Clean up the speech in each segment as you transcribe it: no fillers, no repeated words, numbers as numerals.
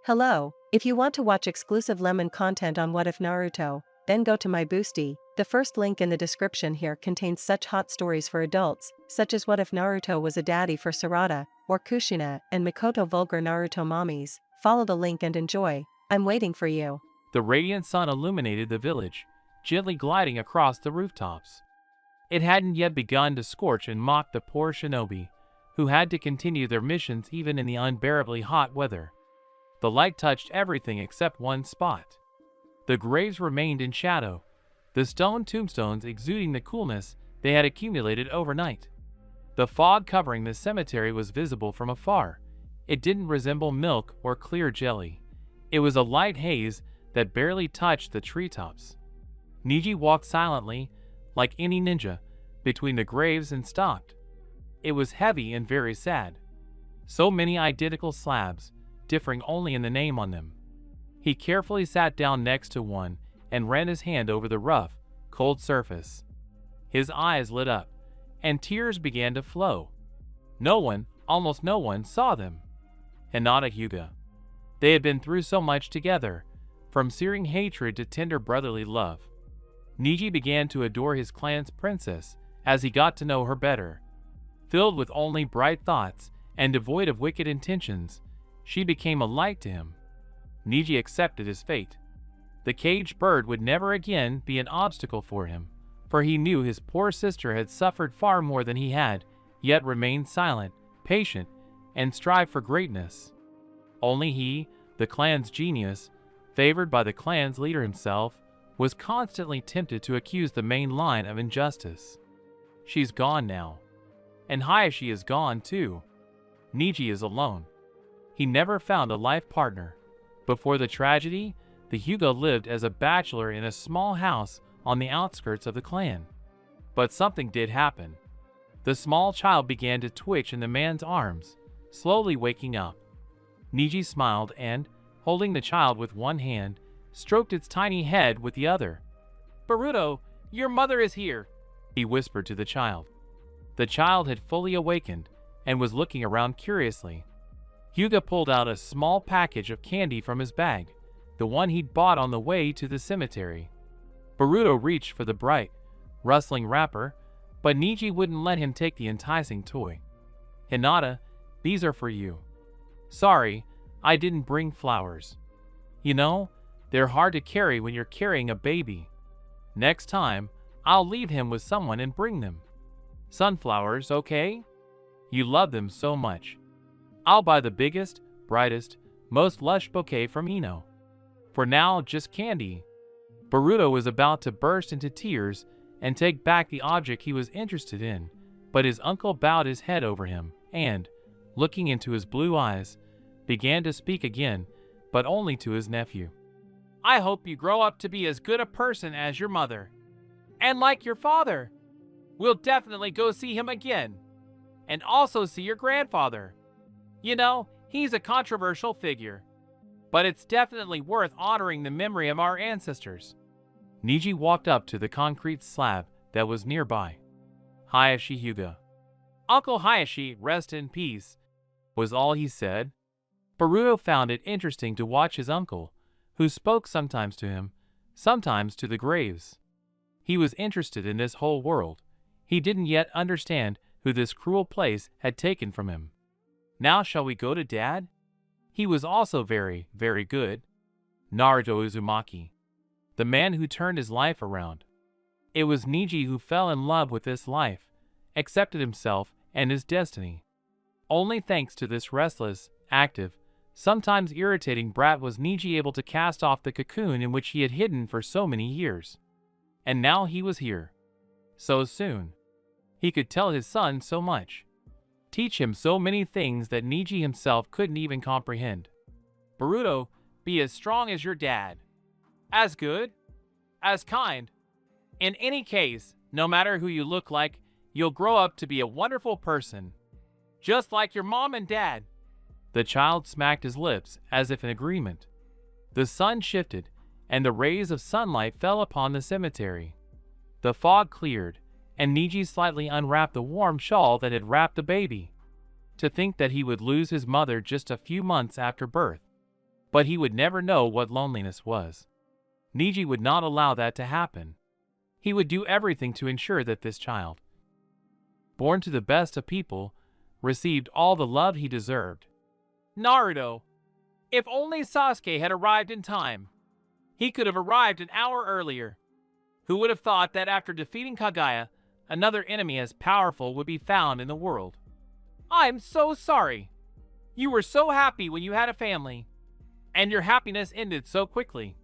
Hello, if you want to watch exclusive lemon content on What If Naruto, then go to my Boosty. The first link in the description here contains such hot stories for adults, such as What If Naruto Was a Daddy for Sarada, or Kushina and Mikoto Vulgar Naruto Mommies. Follow the link and enjoy. I'm waiting for you. The radiant sun illuminated the village, gently gliding across the rooftops. It hadn't yet begun to scorch and mock the poor shinobi, who had to continue their missions even in the unbearably hot weather. The light touched everything except one spot. The graves remained in shadow, the stone tombstones exuding the coolness they had accumulated overnight. The fog covering the cemetery was visible from afar. It didn't resemble milk or clear jelly. It was a light haze that barely touched the treetops. Niji walked silently, like any ninja, between the graves and stopped. It was heavy and very sad. So many identical slabs, differing only in the name on them. He carefully sat down next to one and ran his hand over the rough, cold surface. His eyes lit up, and tears began to flow. Almost no one, saw them. Hinata Hyuga. They had been through so much together, from searing hatred to tender brotherly love. Niji began to adore his clan's princess as he got to know her better. Filled with only bright thoughts and devoid of wicked intentions, she became a light to him. Niji accepted his fate. The caged bird would never again be an obstacle for him, for he knew his poor sister had suffered far more than he had, yet remained silent, patient, and strived for greatness. Only he, the clan's genius, favored by the clan's leader himself, was constantly tempted to accuse the main line of injustice. She's gone now. And Hayashi is gone too. Niji is alone. He never found a life partner. Before the tragedy, the Hyuga lived as a bachelor in a small house on the outskirts of the clan. But something did happen. The small child began to twitch in the man's arms, slowly waking up. Niji smiled and, holding the child with one hand, stroked its tiny head with the other. "Boruto, your mother is here," he whispered to the child. The child had fully awakened and was looking around curiously. Hyuga pulled out a small package of candy from his bag, the one he'd bought on the way to the cemetery. Boruto reached for the bright, rustling wrapper, but Niji wouldn't let him take the enticing toy. "Hinata, these are for you. Sorry, I didn't bring flowers. You know, they're hard to carry when you're carrying a baby. Next time, I'll leave him with someone and bring them. Sunflowers, okay? You love them so much. I'll buy the biggest, brightest, most lush bouquet from Ino. For now, just candy." Boruto was about to burst into tears and take back the object he was interested in, but his uncle bowed his head over him and, looking into his blue eyes, began to speak again, but only to his nephew. "I hope you grow up to be as good a person as your mother. And like your father. We'll definitely go see him again. And also see your grandfather. You know, he's a controversial figure. But it's definitely worth honoring the memory of our ancestors." Niji walked up to the concrete slab that was nearby. "Hayashi Hyuga." "Uncle Hayashi, rest in peace," was all he said. Boruto found it interesting to watch his uncle, who spoke sometimes to him, sometimes to the graves. He was interested in this whole world. He didn't yet understand who this cruel place had taken from him. "Now shall we go to Dad? He was also very, very good." Naruto Uzumaki. The man who turned his life around. It was Niji who fell in love with this life, accepted himself and his destiny. Only thanks to this restless, active, sometimes irritating brat was Niji able to cast off the cocoon in which he had hidden for so many years. And now he was here. So soon. He could tell his son so much. Teach him so many things that Niji himself couldn't even comprehend. "Boruto, be as strong as your dad. As good. As kind. In any case, no matter who you look like, you'll grow up to be a wonderful person. Just like your mom and dad." The child smacked his lips as if in agreement. The sun shifted, and the rays of sunlight fell upon the cemetery. The fog cleared, and Niji slightly unwrapped the warm shawl that had wrapped the baby. To think that he would lose his mother just a few months after birth. But he would never know what loneliness was. Niji would not allow that to happen. He would do everything to ensure that this child, born to the best of people, received all the love he deserved. Naruto! If only Sasuke had arrived in time. He could have arrived an hour earlier. Who would have thought that after defeating Kaguya, another enemy as powerful would be found in the world? I'm so sorry. You were so happy when you had a family, and your happiness ended so quickly.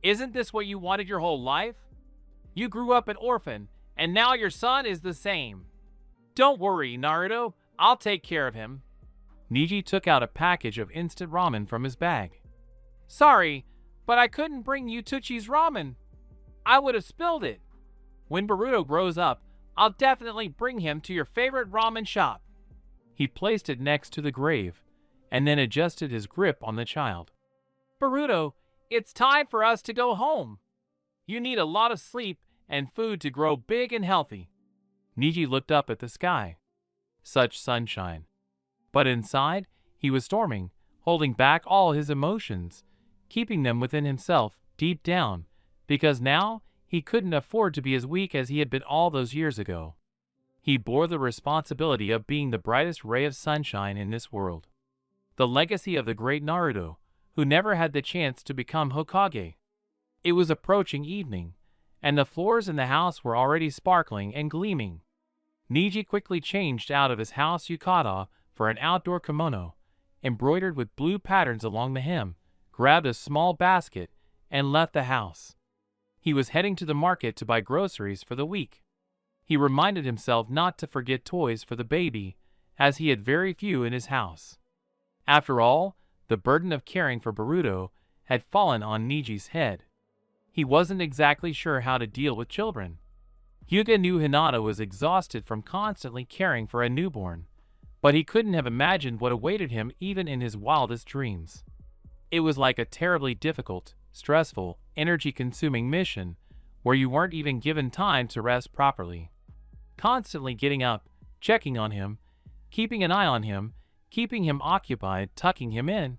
Isn't this what you wanted your whole life? You grew up an orphan, and now your son is the same. Don't worry, Naruto. I'll take care of him. Niji took out a package of instant ramen from his bag. Sorry, but I couldn't bring you Tuchi's ramen. I would have spilled it. When Boruto grows up, I'll definitely bring him to your favorite ramen shop. He placed it next to the grave, and then adjusted his grip on the child. Boruto, it's time for us to go home. You need a lot of sleep and food to grow big and healthy. Niji looked up at the sky. Such sunshine. But inside, he was storming, holding back all his emotions, keeping them within himself, deep down, because now he couldn't afford to be as weak as he had been all those years ago. He bore the responsibility of being the brightest ray of sunshine in this world. The legacy of the great Naruto, who never had the chance to become Hokage. It was approaching evening, and the floors in the house were already sparkling and gleaming. Niji quickly changed out of his house yukata for an outdoor kimono, embroidered with blue patterns along the hem, grabbed a small basket, and left the house. He was heading to the market to buy groceries for the week. He reminded himself not to forget toys for the baby, as he had very few in his house. After all, the burden of caring for Boruto had fallen on Niji's head. He wasn't exactly sure how to deal with children. Hyuga knew Hinata was exhausted from constantly caring for a newborn, but he couldn't have imagined what awaited him even in his wildest dreams. It was like a terribly difficult, stressful, energy-consuming mission where you weren't even given time to rest properly. Constantly getting up, checking on him, keeping an eye on him, keeping him occupied, tucking him in.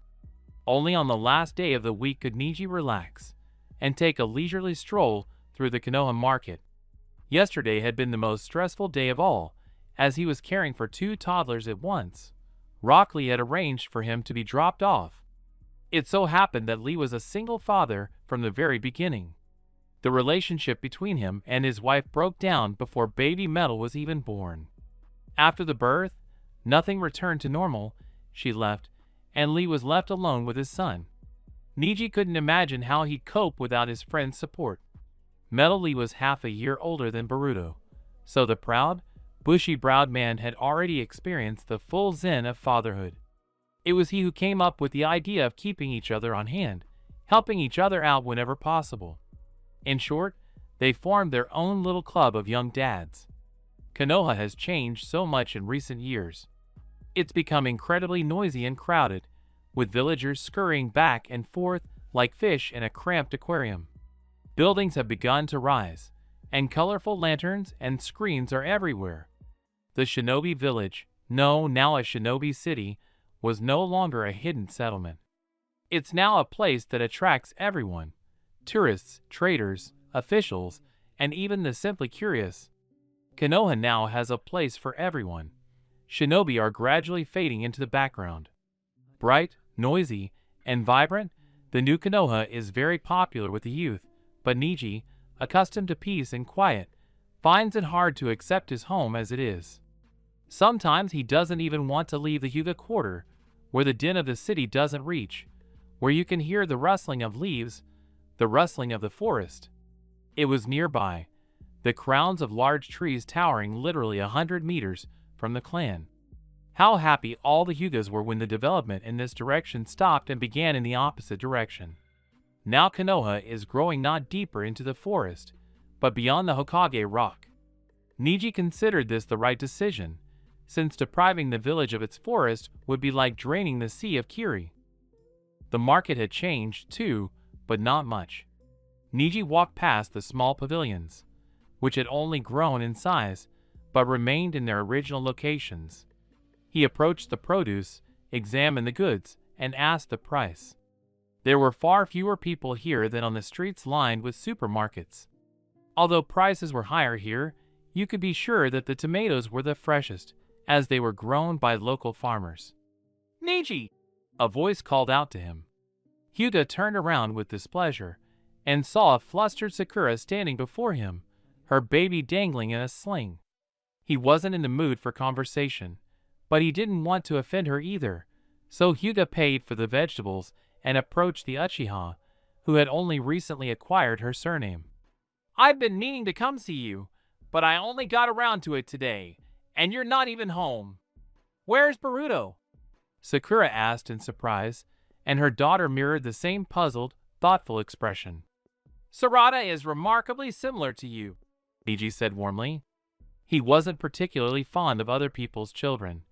Only on the last day of the week could Niji relax and take a leisurely stroll through the Konoha market. Yesterday had been the most stressful day of all, as he was caring for 2 toddlers at once. Rock Lee had arranged for him to be dropped off. It so happened that Lee was a single father from the very beginning. The relationship between him and his wife broke down before baby Metal was even born. After the birth, nothing returned to normal. She left, and Lee was left alone with his son. Niji couldn't imagine how he'd cope without his friend's support. Metal Lee was half a year older than Boruto, so the proud, bushy-browed man had already experienced the full zen of fatherhood. It was he who came up with the idea of keeping each other on hand, helping each other out whenever possible. In short, they formed their own little club of young dads. Konoha has changed so much in recent years. It's become incredibly noisy and crowded, with villagers scurrying back and forth like fish in a cramped aquarium. Buildings have begun to rise, and colorful lanterns and screens are everywhere. The shinobi village, now a shinobi city, was no longer a hidden settlement. It's now a place that attracts everyone: tourists, traders, officials, and even the simply curious. Konoha now has a place for everyone. Shinobi are gradually fading into the background. Bright, noisy, and vibrant, the new Konoha is very popular with the youth, but Niji, accustomed to peace and quiet, finds it hard to accept his home as it is. Sometimes he doesn't even want to leave the Hyuga quarter, where the din of the city doesn't reach, where you can hear the rustling of leaves, the rustling of the forest. It was nearby, the crowns of large trees towering literally 100 meters from the clan. How happy all the Hyugas were when the development in this direction stopped and began in the opposite direction. Now Konoha is growing not deeper into the forest, but beyond the Hokage rock. Niji considered this the right decision, since depriving the village of its forest would be like draining the sea of Kiri. The market had changed too, but not much. Niji walked past the small pavilions, which had only grown in size, but remained in their original locations. He approached the produce, examined the goods, and asked the price. There were far fewer people here than on the streets lined with supermarkets. Although prices were higher here, you could be sure that the tomatoes were the freshest, as they were grown by local farmers. "Neji!" a voice called out to him. Hyuga turned around with displeasure and saw a flustered Sakura standing before him, her baby dangling in a sling. He wasn't in the mood for conversation, but he didn't want to offend her either, so Hyuga paid for the vegetables and approached the Uchiha, who had only recently acquired her surname. "I've been meaning to come see you, but I only got around to it today, and you're not even home. Where's Boruto?" Sakura asked in surprise, and her daughter mirrored the same puzzled, thoughtful expression. "Sarada is remarkably similar to you," Neji said warmly. He wasn't particularly fond of other people's children,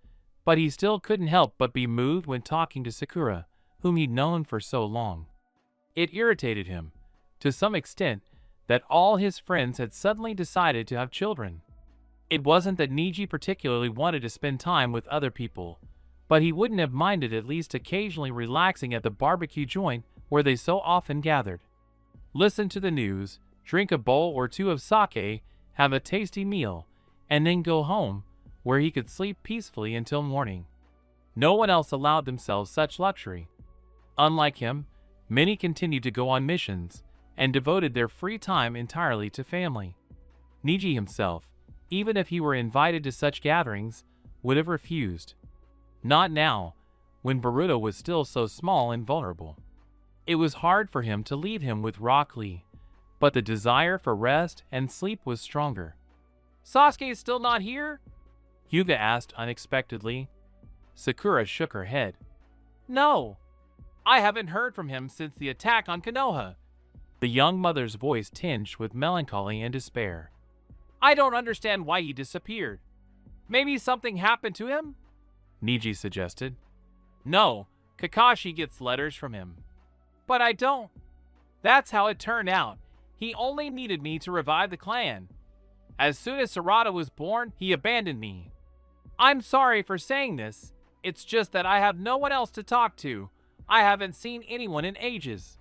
but he still couldn't help but be moved when talking to Sakura, whom he'd known for so long. It irritated him, to some extent, that all his friends had suddenly decided to have children. It wasn't that Neji particularly wanted to spend time with other people, but he wouldn't have minded at least occasionally relaxing at the barbecue joint where they so often gathered. Listen to the news, drink a bowl or two of sake, have a tasty meal, and then go home, where he could sleep peacefully until morning. No one else allowed themselves such luxury. Unlike him, many continued to go on missions and devoted their free time entirely to family. Neji himself, even if he were invited to such gatherings, would have refused. Not now, when Boruto was still so small and vulnerable. It was hard for him to leave him with Rock Lee, but the desire for rest and sleep was stronger. "Sasuke's still not here?" Hyuga asked unexpectedly. Sakura shook her head. "No, I haven't heard from him since the attack on Konoha." The young mother's voice tinged with melancholy and despair. "I don't understand why he disappeared. Maybe something happened to him?" Neji suggested. "No, Kakashi gets letters from him. But I don't. That's how it turned out. He only needed me to revive the clan. As soon as Sarada was born, he abandoned me. I'm sorry for saying this. It's just that I have no one else to talk to. I haven't seen anyone in ages.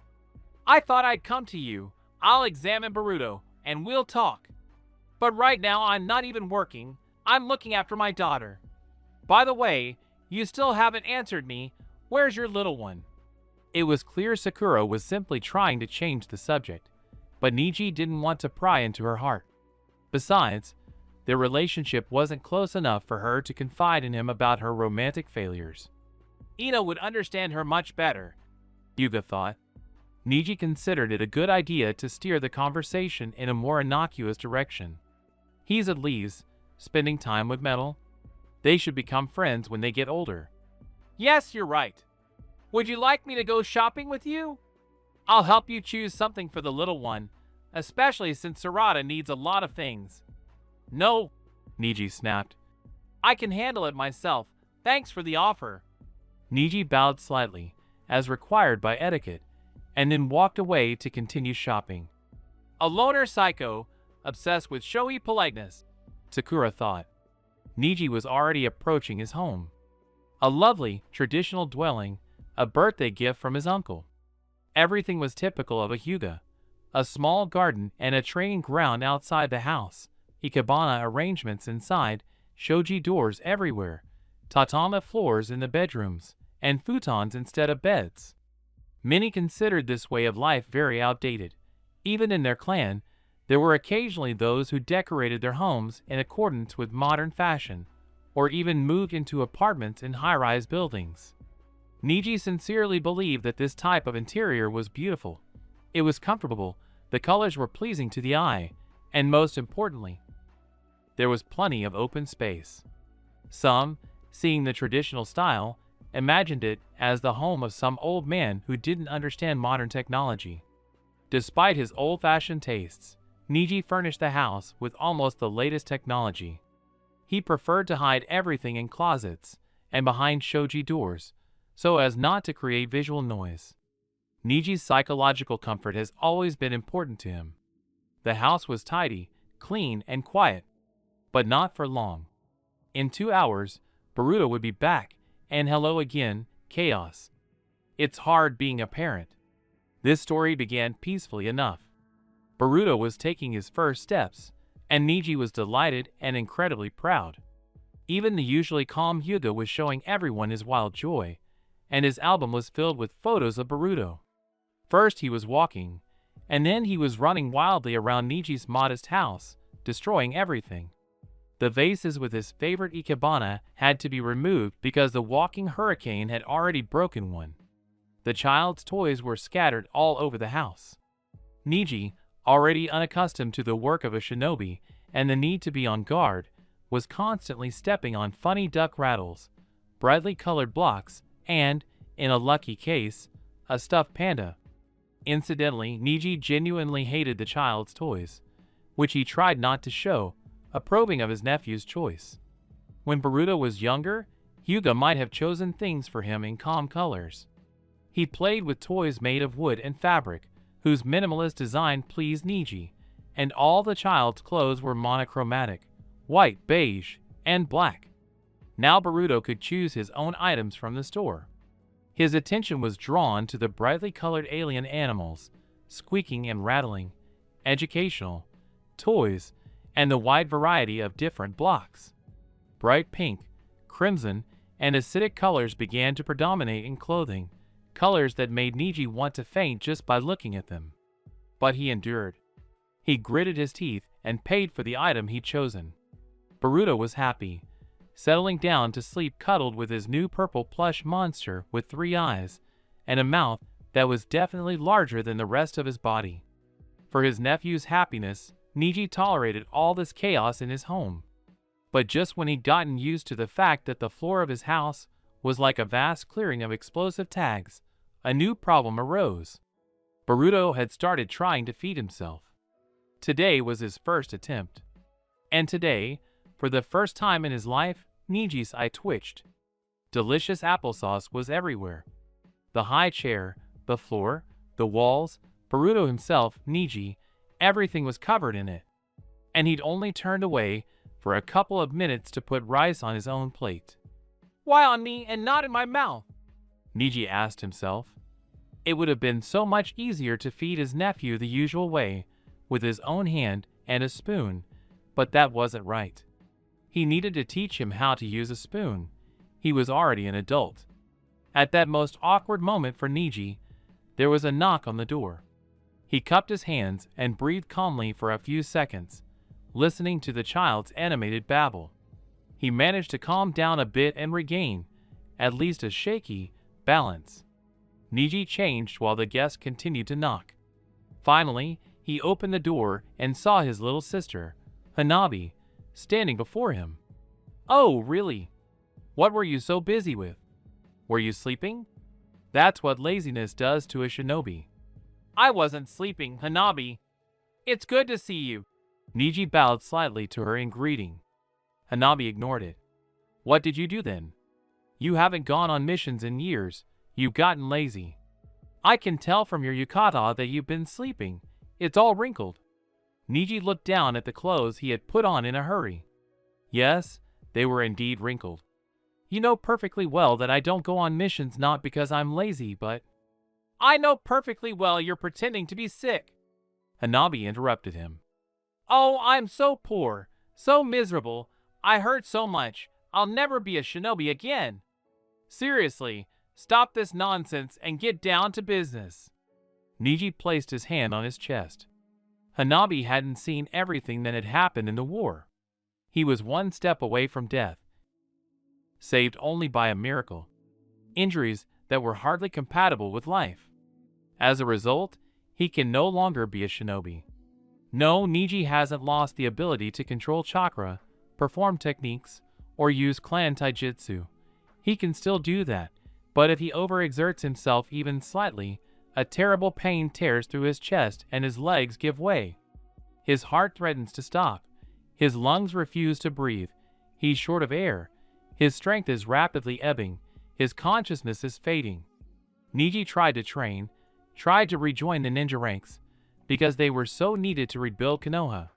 I thought I'd come to you. I'll examine Boruto, and we'll talk. But right now I'm not even working. I'm looking after my daughter. By the way, you still haven't answered me. Where's your little one?" It was clear Sakura was simply trying to change the subject, but Neji didn't want to pry into her heart. Besides, their relationship wasn't close enough for her to confide in him about her romantic failures. Ino would understand her much better, Hyuga thought. Neji considered it a good idea to steer the conversation in a more innocuous direction. He's at least spending time with Metal. They should become friends when they get older. "Yes, you're right. Would you like me to go shopping with you? I'll help you choose something for the little one, especially since Sarada needs a lot of things." "No," Neji snapped. "I can handle it myself. Thanks for the offer." Neji bowed slightly, as required by etiquette, and then walked away to continue shopping. A loner psycho, obsessed with showy politeness, Sakura thought. Neji was already approaching his home. A lovely, traditional dwelling, a birthday gift from his uncle. Everything was typical of a Hyuga. A small garden and a training ground outside the house, ikebana arrangements inside, shoji doors everywhere, tatama floors in the bedrooms, and futons instead of beds. Many considered this way of life very outdated. Even in their clan, there were occasionally those who decorated their homes in accordance with modern fashion, or even moved into apartments in high-rise buildings. Neji sincerely believed that this type of interior was beautiful. It was comfortable, the colors were pleasing to the eye, and most importantly, there was plenty of open space. Some, seeing the traditional style, imagined it as the home of some old man who didn't understand modern technology. Despite his old-fashioned tastes, Neji furnished the house with almost the latest technology. He preferred to hide everything in closets and behind shoji doors, so as not to create visual noise. Neji's psychological comfort has always been important to him. The house was tidy, clean, and quiet, but not for long. In 2 hours, Boruto would be back, and hello again, chaos. It's hard being a parent. This story began peacefully enough. Boruto was taking his first steps, and Niji was delighted and incredibly proud. Even the usually calm Hyuga was showing everyone his wild joy, and his album was filled with photos of Boruto. First he was walking, and then he was running wildly around Niji's modest house, destroying everything. The vases with his favorite ikebana had to be removed because the walking hurricane had already broken one. The child's toys were scattered all over the house. Niji, already unaccustomed to the work of a shinobi and the need to be on guard, was constantly stepping on funny duck rattles, brightly colored blocks, and, in a lucky case, a stuffed panda. Incidentally, Niji genuinely hated the child's toys, which he tried not to show, approving of his nephew's choice. When Boruto was younger, Hyuga might have chosen things for him in calm colors. He played with toys made of wood and fabric, whose minimalist design pleased Niji, and all the child's clothes were monochromatic, white, beige, and black. Now Boruto could choose his own items from the store. His attention was drawn to the brightly colored alien animals, squeaking and rattling, educational, toys, and the wide variety of different blocks. Bright pink, crimson, and acidic colors began to predominate in clothing, colors that made Niji want to faint just by looking at them. But he endured. He gritted his teeth and paid for the item he'd chosen. Boruto was happy, settling down to sleep cuddled with his new purple plush monster with 3 eyes and a mouth that was definitely larger than the rest of his body. For his nephew's happiness, Niji tolerated all this chaos in his home. But just when he'd gotten used to the fact that the floor of his house was like a vast clearing of explosive tags, a new problem arose. Boruto had started trying to feed himself. Today was his first attempt. And today, for the first time in his life, Niji's eye twitched. Delicious applesauce was everywhere. The high chair, the floor, the walls, Boruto himself, Niji, everything was covered in it. And he'd only turned away for a couple of minutes to put rice on his own plate. "Why on me and not in my mouth?" Niji asked himself. It would have been so much easier to feed his nephew the usual way, with his own hand and a spoon, but that wasn't right. He needed to teach him how to use a spoon. He was already an adult. At that most awkward moment for Niji, there was a knock on the door. He cupped his hands and breathed calmly for a few seconds, listening to the child's animated babble. He managed to calm down a bit and regain, at least a shaky, balance. Niji changed while the guest continued to knock. Finally, he opened the door and saw his little sister, Hanabi, standing before him. "Oh, really? What were you so busy with? Were you sleeping? That's what laziness does to a shinobi." "I wasn't sleeping, Hanabi. It's good to see you." Niji bowed slightly to her in greeting. Hanabi ignored it. "What did you do then? You haven't gone on missions in years. You've gotten lazy. I can tell from your yukata that you've been sleeping. It's all wrinkled." Niji looked down at the clothes he had put on in a hurry. Yes, they were indeed wrinkled. "You know perfectly well that I don't go on missions not because I'm lazy, but—" "I know perfectly well you're pretending to be sick." Hanabi interrupted him. "Oh, I'm so poor, so miserable. I hurt so much. I'll never be a shinobi again. Seriously, stop this nonsense and get down to business." Niji placed his hand on his chest. Hanabi hadn't seen everything that had happened in the war. He was one step away from death, saved only by a miracle. Injuries that were hardly compatible with life. As a result, he can no longer be a shinobi. No, Niji hasn't lost the ability to control chakra, perform techniques, or use clan taijutsu. He can still do that, but if he overexerts himself even slightly, a terrible pain tears through his chest and his legs give way. His heart threatens to stop. His lungs refuse to breathe. He's short of air. His strength is rapidly ebbing. His consciousness is fading. Niji tried to train, tried to rejoin the ninja ranks, because they were so needed to rebuild Konoha.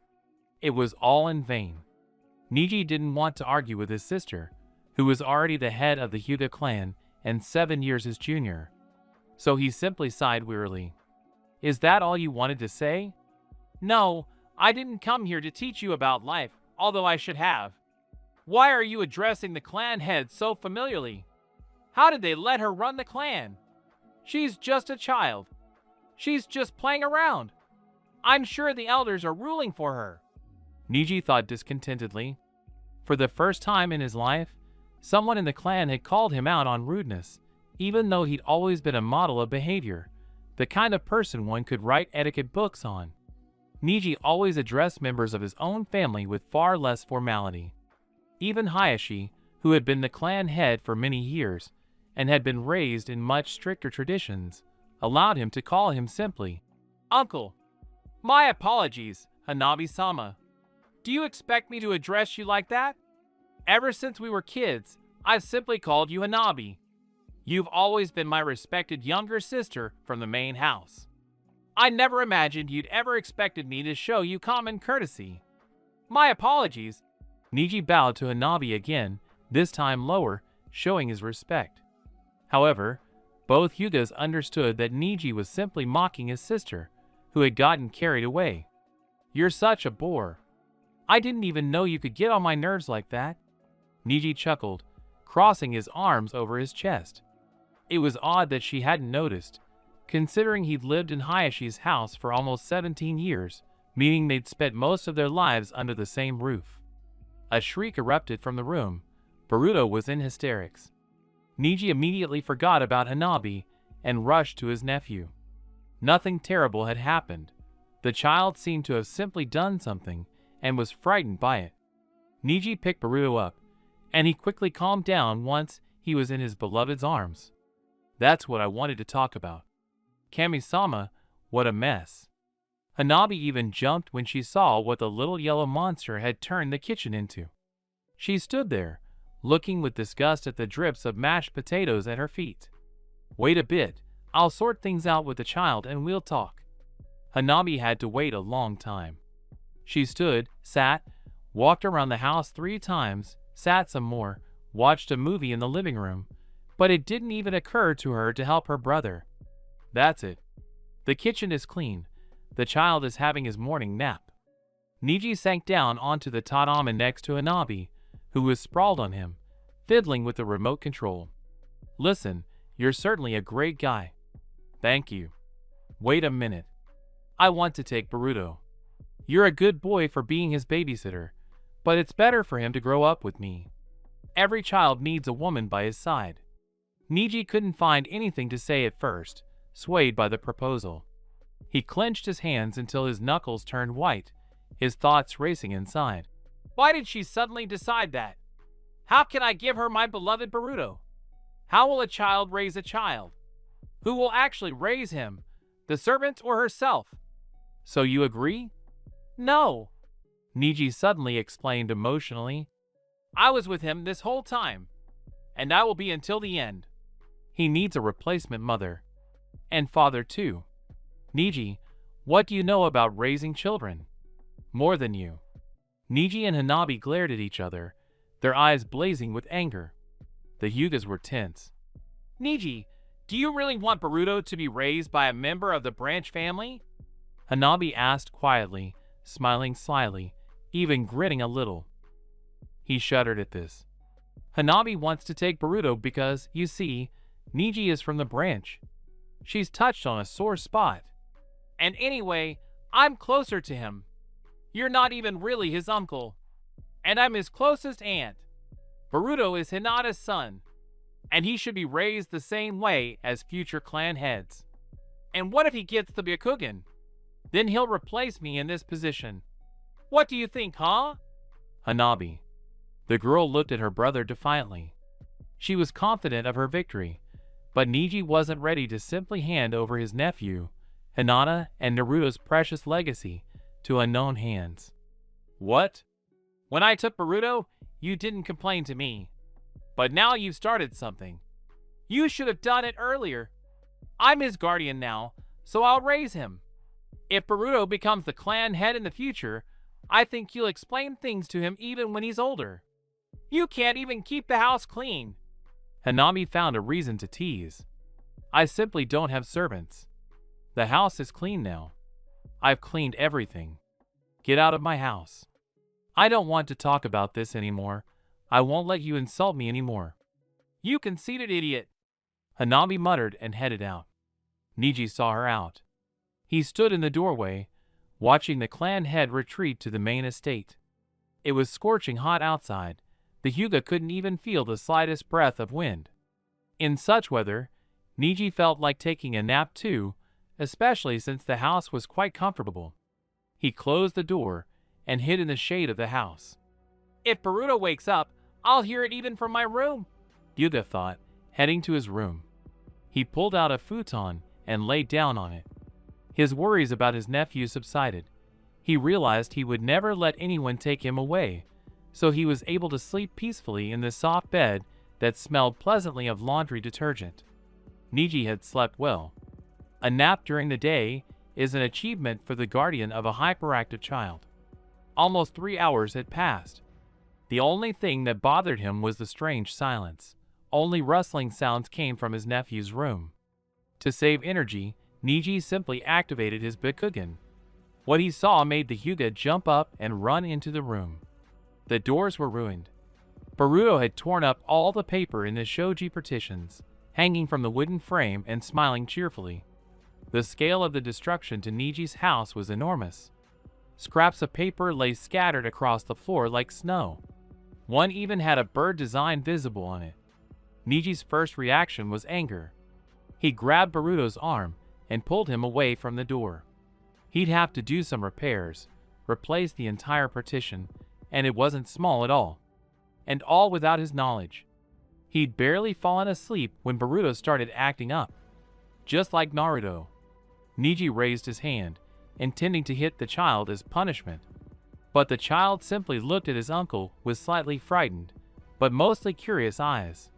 It was all in vain. Niji didn't want to argue with his sister, who was already the head of the Hyuga clan and 7 years his junior. So he simply sighed wearily. Is that all you wanted to say? No, I didn't come here to teach you about life, although I should have. Why are you addressing the clan head so familiarly? How did they let her run the clan? She's just a child. She's just playing around. I'm sure the elders are ruling for her. Niji thought discontentedly. For the first time in his life, someone in the clan had called him out on rudeness, even though he'd always been a model of behavior, the kind of person one could write etiquette books on. Niji always addressed members of his own family with far less formality. Even Hayashi, who had been the clan head for many years and had been raised in much stricter traditions, allowed him to call him simply, Uncle. My apologies, Hanabi-sama. Do you expect me to address you like that? Ever since we were kids, I've simply called you Hanabi. You've always been my respected younger sister from the main house. I never imagined you'd ever expected me to show you common courtesy. My apologies. Niji bowed to Hanabi again, this time lower, showing his respect. However, both Hyugas understood that Niji was simply mocking his sister, who had gotten carried away. You're such a bore. I didn't even know you could get on my nerves like that. Niji chuckled, crossing his arms over his chest. It was odd that she hadn't noticed, considering he'd lived in Hayashi's house for almost 17 years, meaning they'd spent most of their lives under the same roof. A shriek erupted from the room. Boruto was in hysterics. Niji immediately forgot about Hanabi and rushed to his nephew. Nothing terrible had happened. The child seemed to have simply done something and was frightened by it. Niji picked Boruto up, and he quickly calmed down once he was in his beloved's arms. That's what I wanted to talk about. Kami-sama, what a mess. Hanabi even jumped when she saw what the little yellow monster had turned the kitchen into. She stood there, looking with disgust at the drips of mashed potatoes at her feet. Wait a bit, I'll sort things out with the child and we'll talk. Hanabi had to wait a long time. She stood, sat, walked around the house 3 times, sat some more, watched a movie in the living room, but it didn't even occur to her to help her brother. That's it. The kitchen is clean. The child is having his morning nap. Niji sank down onto the tatami next to Hanabi, who was sprawled on him, fiddling with the remote control. Listen, you're certainly a great guy. Thank you. Wait a minute. I want to take Boruto. You're a good boy for being his babysitter, but it's better for him to grow up with me. Every child needs a woman by his side. Niji couldn't find anything to say at first, swayed by the proposal. He clenched his hands until his knuckles turned white, his thoughts racing inside. Why did she suddenly decide that? How can I give her my beloved Boruto? How will a child raise a child? Who will actually raise him, the servant or herself? So you agree? No, Niji suddenly explained emotionally. I was with him this whole time, and I will be until the end. He needs a replacement mother. And father too. Niji, what do you know about raising children? More than you. Niji and Hanabi glared at each other, their eyes blazing with anger. The Hyugas were tense. Niji, do you really want Boruto to be raised by a member of the branch family? Hanabi asked quietly, smiling slyly, even grinning a little. He shuddered at this. Hanabi wants to take Boruto because, you see, Niji is from the branch. She's touched on a sore spot. And anyway, I'm closer to him. You're not even really his uncle. And I'm his closest aunt. Boruto is Hinata's son. And he should be raised the same way as future clan heads. And what if he gets the Byakugan? Then he'll replace me in this position. What do you think, huh? Hanabi. The girl looked at her brother defiantly. She was confident of her victory, but Niji wasn't ready to simply hand over his nephew, Hinata, and Naruto's precious legacy to unknown hands. What? When I took Boruto, you didn't complain to me. But now you've started something. You should have done it earlier. I'm his guardian now, so I'll raise him. If Boruto becomes the clan head in the future, I think you'll explain things to him even when he's older. You can't even keep the house clean. Hanabi found a reason to tease. I simply don't have servants. The house is clean now. I've cleaned everything. Get out of my house. I don't want to talk about this anymore. I won't let you insult me anymore. You conceited idiot. Hanabi muttered and headed out. Niji saw her out. He stood in the doorway, watching the clan head retreat to the main estate. It was scorching hot outside. The Hyuga couldn't even feel the slightest breath of wind. In such weather, Niji felt like taking a nap too, especially since the house was quite comfortable. He closed the door and hid in the shade of the house. If Boruto wakes up, I'll hear it even from my room, Hyuga thought, heading to his room. He pulled out a futon and lay down on it. His worries about his nephew subsided. He realized he would never let anyone take him away, so he was able to sleep peacefully in the soft bed that smelled pleasantly of laundry detergent. Niji had slept well. A nap during the day is an achievement for the guardian of a hyperactive child. Almost 3 hours had passed. The only thing that bothered him was the strange silence. Only rustling sounds came from his nephew's room. To save energy, Niji simply activated his Bikugan. What he saw made the Hyuga jump up and run into the room. The doors were ruined. Boruto had torn up all the paper in the shoji partitions, hanging from the wooden frame and smiling cheerfully. The scale of the destruction to Niji's house was enormous. Scraps of paper lay scattered across the floor like snow. One even had a bird design visible on it. Niji's first reaction was anger. He grabbed Boruto's arm and pulled him away from the door. He'd have to do some repairs, replace the entire partition, and it wasn't small at all. And all without his knowledge. He'd barely fallen asleep when Boruto started acting up. Just like Naruto. Niji raised his hand, intending to hit the child as punishment. But the child simply looked at his uncle with slightly frightened, but mostly curious eyes.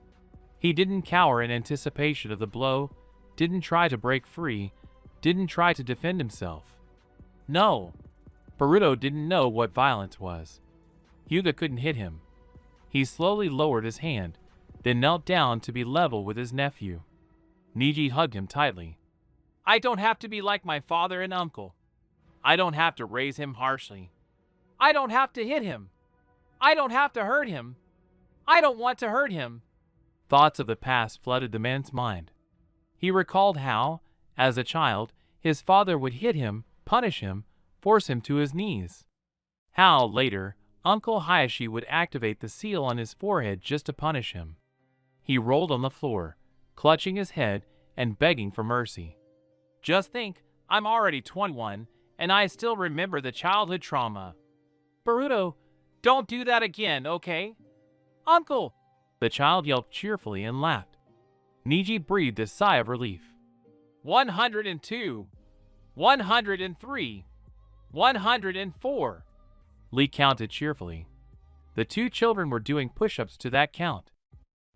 He didn't cower in anticipation of the blow, didn't try to break free, didn't try to defend himself. No! Boruto didn't know what violence was. Hyuga couldn't hit him. He slowly lowered his hand, then knelt down to be level with his nephew. Niji hugged him tightly. I don't have to be like my father and uncle. I don't have to raise him harshly. I don't have to hit him. I don't have to hurt him. I don't want to hurt him. Thoughts of the past flooded the man's mind. He recalled how, as a child, his father would hit him, punish him, force him to his knees. How, later, Uncle Hayashi would activate the seal on his forehead just to punish him. He rolled on the floor, clutching his head and begging for mercy. Just think, I'm already 21, and I still remember the childhood trauma. Boruto, don't do that again, okay? Uncle! The child yelped cheerfully and laughed. Niji breathed a sigh of relief. 102, 103, 104. Lee counted cheerfully. The two children were doing push-ups to that count.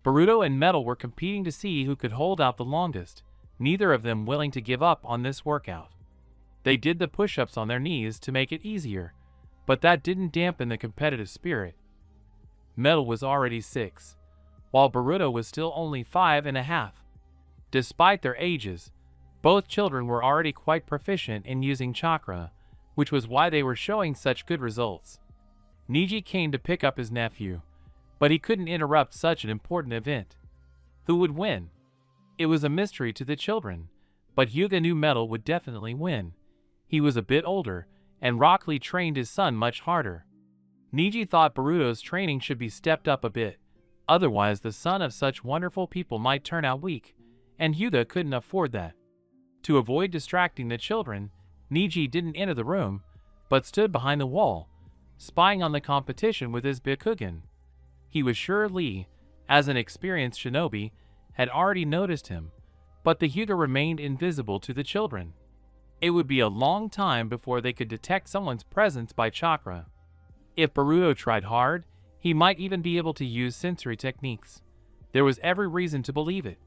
Boruto and Metal were competing to see who could hold out the longest, neither of them willing to give up on this workout. They did the push-ups on their knees to make it easier, but that didn't dampen the competitive spirit. Metal was already 6, while Boruto was still only 5.5. Despite their ages, both children were already quite proficient in using chakra, which was why they were showing such good results. Niji came to pick up his nephew, but he couldn't interrupt such an important event. Who would win? It was a mystery to the children, but Hyuga knew Metal would definitely win. He was a bit older, and Rock Lee trained his son much harder. Niji thought Boruto's training should be stepped up a bit, otherwise the son of such wonderful people might turn out weak, and Hyuga couldn't afford that. To avoid distracting the children, Niji didn't enter the room, but stood behind the wall, spying on the competition with his Bikugan. He was sure Lee, as an experienced shinobi, had already noticed him, but the Hyuga remained invisible to the children. It would be a long time before they could detect someone's presence by chakra. If Boruto tried hard, he might even be able to use sensory techniques. There was every reason to believe it.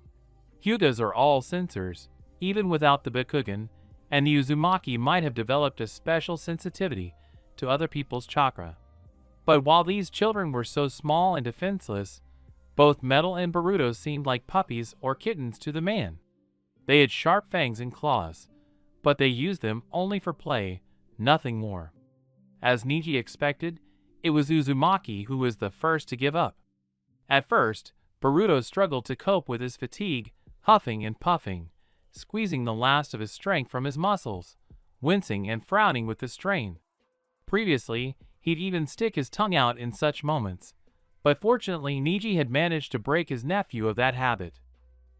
Hyugas are all sensors, even without the Bikugan, and the Uzumaki might have developed a special sensitivity to other people's chakra. But while these children were so small and defenseless, both Metal and Boruto seemed like puppies or kittens to the man. They had sharp fangs and claws, but they used them only for play, nothing more. As Niji expected, it was Uzumaki who was the first to give up. At first, Boruto struggled to cope with his fatigue, huffing and puffing, squeezing the last of his strength from his muscles, wincing and frowning with the strain. Previously, he'd even stick his tongue out in such moments, but fortunately Niji had managed to break his nephew of that habit.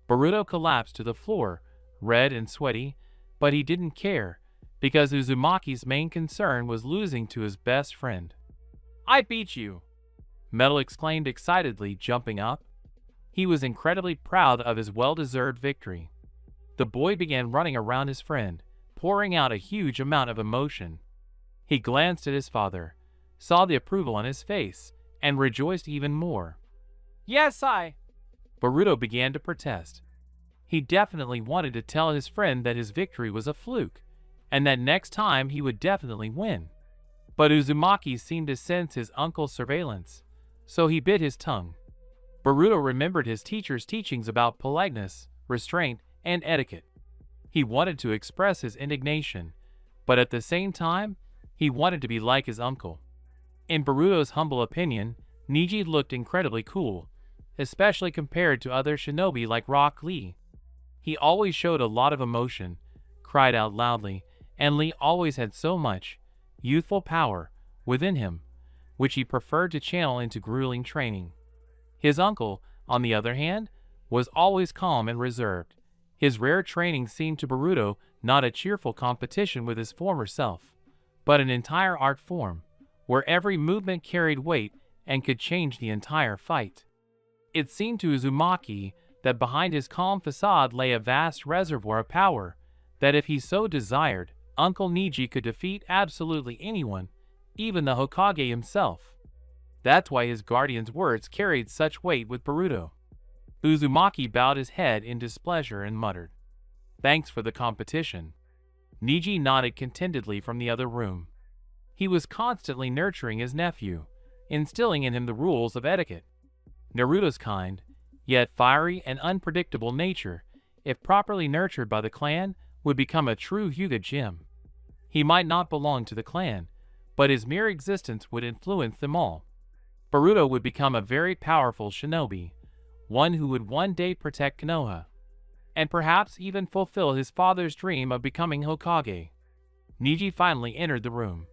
Boruto collapsed to the floor, red and sweaty, but he didn't care, because Uzumaki's main concern was losing to his best friend. "I beat you!" Metal exclaimed excitedly, jumping up. He was incredibly proud of his well-deserved victory. The boy began running around his friend, pouring out a huge amount of emotion. He glanced at his father, saw the approval on his face, and rejoiced even more. "Yes, Boruto began to protest. He definitely wanted to tell his friend that his victory was a fluke, and that next time he would definitely win. But Uzumaki seemed to sense his uncle's surveillance, so he bit his tongue. Boruto remembered his teacher's teachings about politeness, restraint, and etiquette. He wanted to express his indignation, but at the same time, he wanted to be like his uncle. In Boruto's humble opinion, Niji looked incredibly cool, especially compared to other shinobi like Rock Lee. He always showed a lot of emotion, cried out loudly, and Lee always had so much youthful power within him, which he preferred to channel into grueling training. His uncle, on the other hand, was always calm and reserved. His rare training seemed to Boruto not a cheerful competition with his former self, but an entire art form, where every movement carried weight and could change the entire fight. It seemed to Uzumaki that behind his calm facade lay a vast reservoir of power, that if he so desired, Uncle Niji could defeat absolutely anyone, even the Hokage himself. That's why his guardian's words carried such weight with Boruto. Uzumaki bowed his head in displeasure and muttered, "Thanks for the competition." Niji nodded contentedly from the other room. He was constantly nurturing his nephew, instilling in him the rules of etiquette. Naruto's kind, yet fiery and unpredictable nature, if properly nurtured by the clan, would become a true Hyuga gem. He might not belong to the clan, but his mere existence would influence them all. Boruto would become a very powerful shinobi, one who would one day protect Konoha, and perhaps even fulfill his father's dream of becoming Hokage. Niji finally entered the room.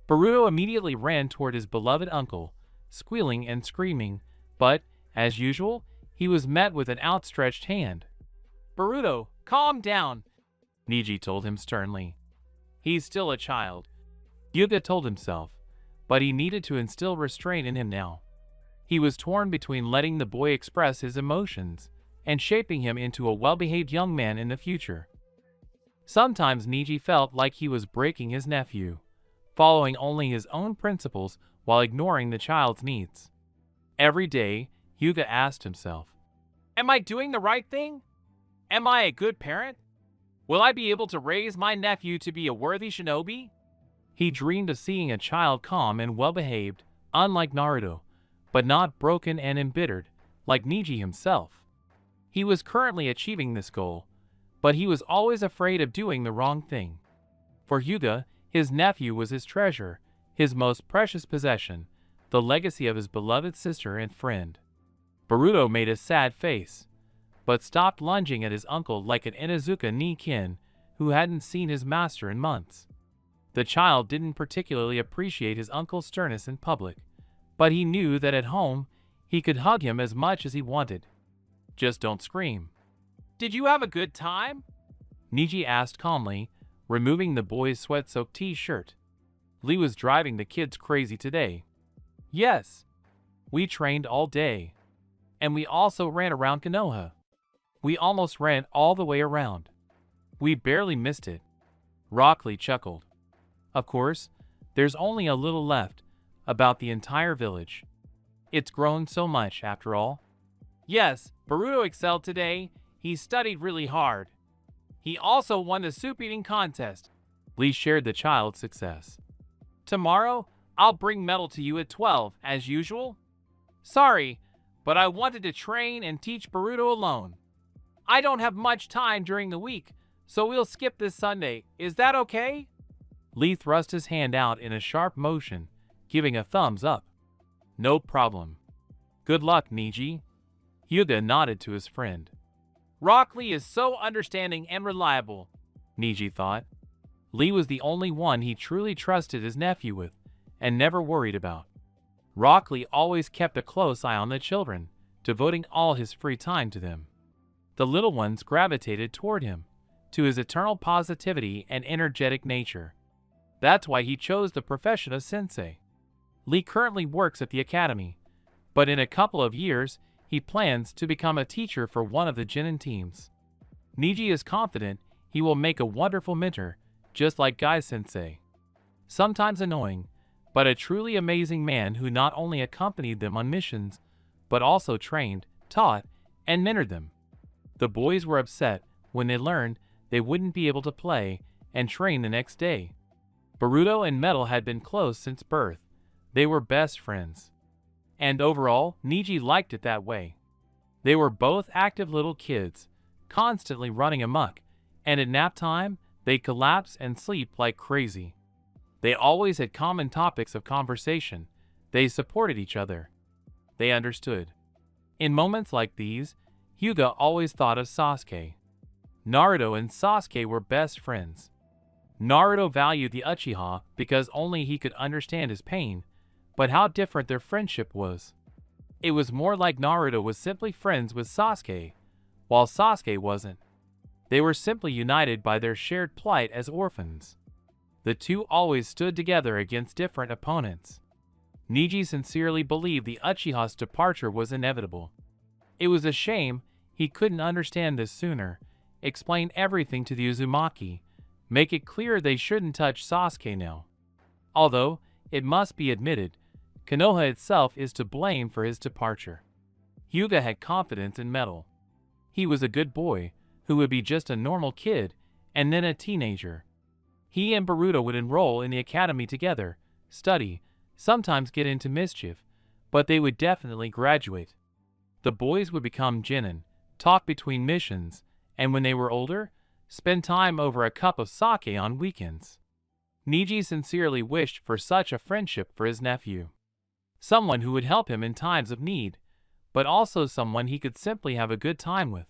Boruto immediately ran toward his beloved uncle, squealing and screaming, but, as usual, he was met with an outstretched hand. "Boruto, calm down," Niji told him sternly. He's still a child, Hyuga told himself, but he needed to instill restraint in him now. He was torn between letting the boy express his emotions and shaping him into a well-behaved young man in the future. Sometimes Niji felt like he was breaking his nephew, following only his own principles while ignoring the child's needs. Every day, Hyuga asked himself, "Am I doing the right thing? Am I a good parent? Will I be able to raise my nephew to be a worthy shinobi?" He dreamed of seeing a child calm and well-behaved, unlike Naruto, but not broken and embittered, like Niji himself. He was currently achieving this goal, but he was always afraid of doing the wrong thing. For Hyuga, his nephew was his treasure, his most precious possession, the legacy of his beloved sister and friend. Boruto made a sad face, but stopped lunging at his uncle like an Inuzuka Nikin who hadn't seen his master in months. The child didn't particularly appreciate his uncle's sternness in public, but he knew that at home he could hug him as much as he wanted. "Just don't scream." "Did you have a good time?" Niji asked calmly, removing the boy's sweat-soaked t-shirt. "Lee was driving the kids crazy today." "Yes. We trained all day. And we also ran around Konoha. We almost ran all the way around. We barely missed it." Rock Lee chuckled. "Of course, there's only a little left, about the entire village. It's grown so much, after all." "Yes, Boruto excelled today. He studied really hard. He also won the soup eating contest." Lee shared the child's success. "Tomorrow, I'll bring medal to you at 12, as usual. Sorry, but I wanted to train and teach Boruto alone. I don't have much time during the week, So we'll skip this Sunday, is that okay? Lee thrust his hand out in a sharp motion, giving a thumbs up. No problem. Good luck, Niji. Hyuga nodded to his friend. Rock Lee is so understanding and reliable, Niji thought. Lee was the only one he truly trusted his nephew with, and never worried about. Rock Lee always kept a close eye on the children, devoting all his free time to them. The little ones gravitated toward him, to his eternal positivity and energetic nature. That's why he chose the profession of sensei. Lee currently works at the academy, but in a couple of years, he plans to become a teacher for one of the Genin teams. Niji is confident he will make a wonderful mentor, just like Guy Sensei. Sometimes annoying, but a truly amazing man who not only accompanied them on missions, but also trained, taught, and mentored them. The boys were upset when they learned they wouldn't be able to play and train the next day. Boruto and Metal had been close since birth. They were best friends. And overall, Niji liked it that way. They were both active little kids, constantly running amok, and at nap time, they'd collapse and sleep like crazy. They always had common topics of conversation. They supported each other. They understood. In moments like these, Hyuga always thought of Sasuke. Naruto and Sasuke were best friends. Naruto valued the Uchiha because only he could understand his pain, but how different their friendship was. It was more like Naruto was simply friends with Sasuke, while Sasuke wasn't. They were simply united by their shared plight as orphans. The two always stood together against different opponents. Niji sincerely believed the Uchiha's departure was inevitable. It was a shame he couldn't understand this sooner, explain everything to the Uzumaki, make it clear they shouldn't touch Sasuke now. Although, it must be admitted, Konoha itself is to blame for his departure. Hyuga had confidence in Metal. He was a good boy, who would be just a normal kid, and then a teenager. He and Boruto would enroll in the academy together, study, sometimes get into mischief, but they would definitely graduate. The boys would become Genin, talk between missions, and when they were older, spend time over a cup of sake on weekends. Niji sincerely wished for such a friendship for his nephew. Someone who would help him in times of need, but also someone he could simply have a good time with.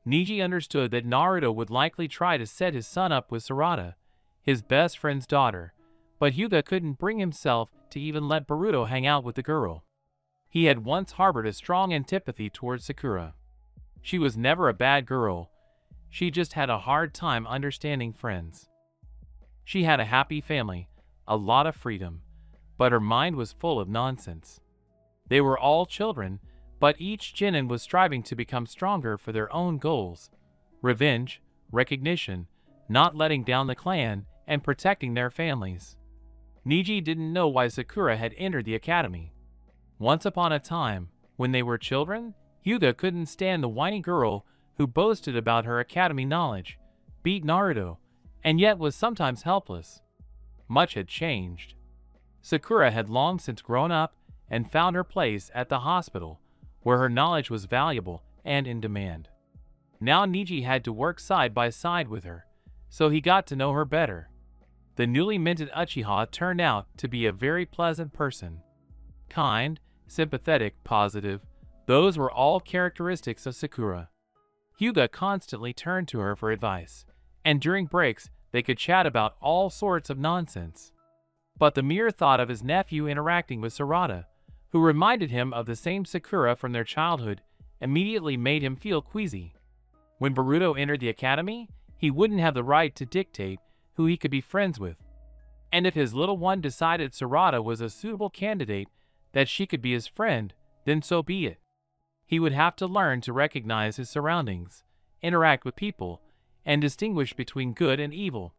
Niji understood that Naruto would likely try to set his son up with Sarada, his best friend's daughter, but Hyuga couldn't bring himself to even let Boruto hang out with the girl. He had once harbored a strong antipathy towards Sakura. She was never a bad girl, she just had a hard time understanding friends. She had a happy family, a lot of freedom, but her mind was full of nonsense. They were all children, but each Genin was striving to become stronger for their own goals: revenge, recognition, not letting down the clan, and protecting their families. Niji didn't know why Sakura had entered the academy. Once upon a time, when they were children, Hyuga couldn't stand the whiny girl who boasted about her academy knowledge, beat Naruto, and yet was sometimes helpless. Much had changed. Sakura had long since grown up and found her place at the hospital, where her knowledge was valuable and in demand. Now Niji had to work side by side with her, so he got to know her better. The newly minted Uchiha turned out to be a very pleasant person. Kind, sympathetic, positive, those were all characteristics of Sakura. Hyuga constantly turned to her for advice, and during breaks they could chat about all sorts of nonsense. But the mere thought of his nephew interacting with Sarada, who reminded him of the same Sakura from their childhood, immediately made him feel queasy. When Boruto entered the academy, he wouldn't have the right to dictate who he could be friends with. And if his little one decided Sarada was a suitable candidate that she could be his friend, then so be it. He would have to learn to recognize his surroundings, interact with people, and distinguish between good and evil.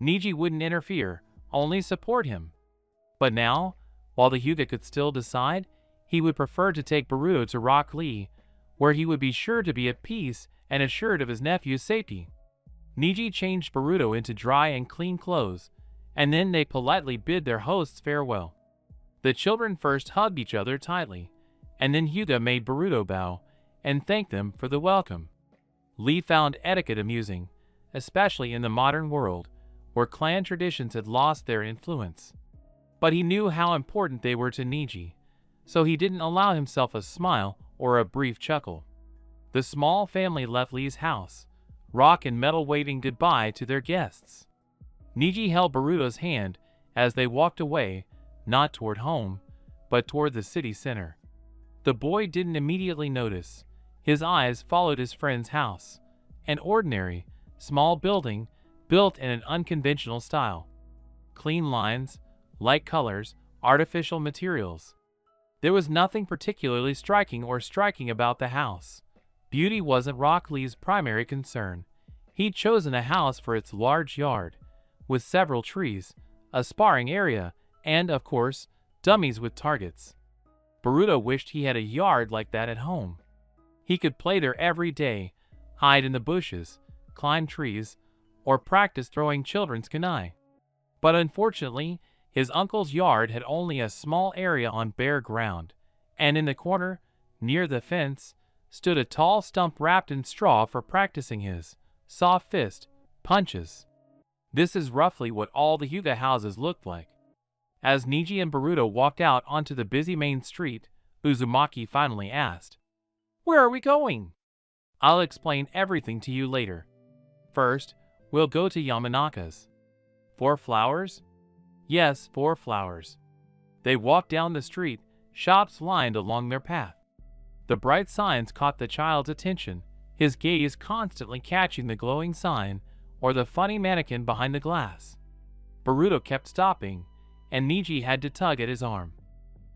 Niji wouldn't interfere, only support him. But now, while the Hyuga could still decide, he would prefer to take Boruto to Rock Lee, where he would be sure to be at peace and assured of his nephew's safety. Niji changed Boruto into dry and clean clothes, and then they politely bid their hosts farewell. The children first hugged each other tightly, and then Hyuga made Boruto bow and thanked them for the welcome. Lee found etiquette amusing, especially in the modern world, where clan traditions had lost their influence. But he knew how important they were to Niji, so he didn't allow himself a smile or a brief chuckle. The small family left Lee's house, rock and metal waving goodbye to their guests. Niji held Boruto's hand as they walked away, not toward home, but toward the city center. The boy didn't immediately notice. His eyes followed his friend's house, an ordinary, small building built in an unconventional style. Clean lines, light colors, artificial materials. There was nothing particularly striking about the house. Beauty wasn't Rock Lee's primary concern. He'd chosen a house for its large yard, with several trees, a sparring area, and, of course, dummies with targets. Boruto wished he had a yard like that at home. He could play there every day, hide in the bushes, climb trees, or practice throwing children's kunai. But unfortunately, his uncle's yard had only a small area on bare ground, and in the corner, near the fence, stood a tall stump wrapped in straw for practicing his soft fist punches. This is roughly what all the Hyuga houses looked like. As Niji and Boruto walked out onto the busy main street, Uzumaki finally asked, "Where are we going?" "I'll explain everything to you later. First, we'll go to Yamanaka's." "4 flowers?" "Yes, 4 flowers." They walked down the street, shops lined along their path. The bright signs caught the child's attention, his gaze constantly catching the glowing sign or the funny mannequin behind the glass. Boruto kept stopping, and Niji had to tug at his arm.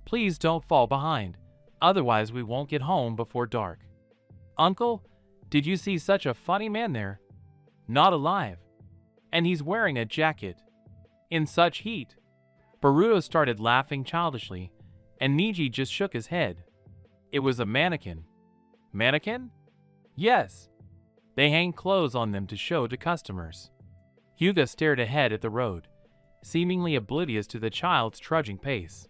"Please don't fall behind, otherwise we won't get home before dark." "Uncle, did you see such a funny man there?" "Not alive. And he's wearing a jacket. In such heat." Boruto started laughing childishly, and Niji just shook his head. "It was a mannequin." "Mannequin?" "Yes. They hang clothes on them to show to customers." Hyuga stared ahead at the road, seemingly oblivious to the child's trudging pace.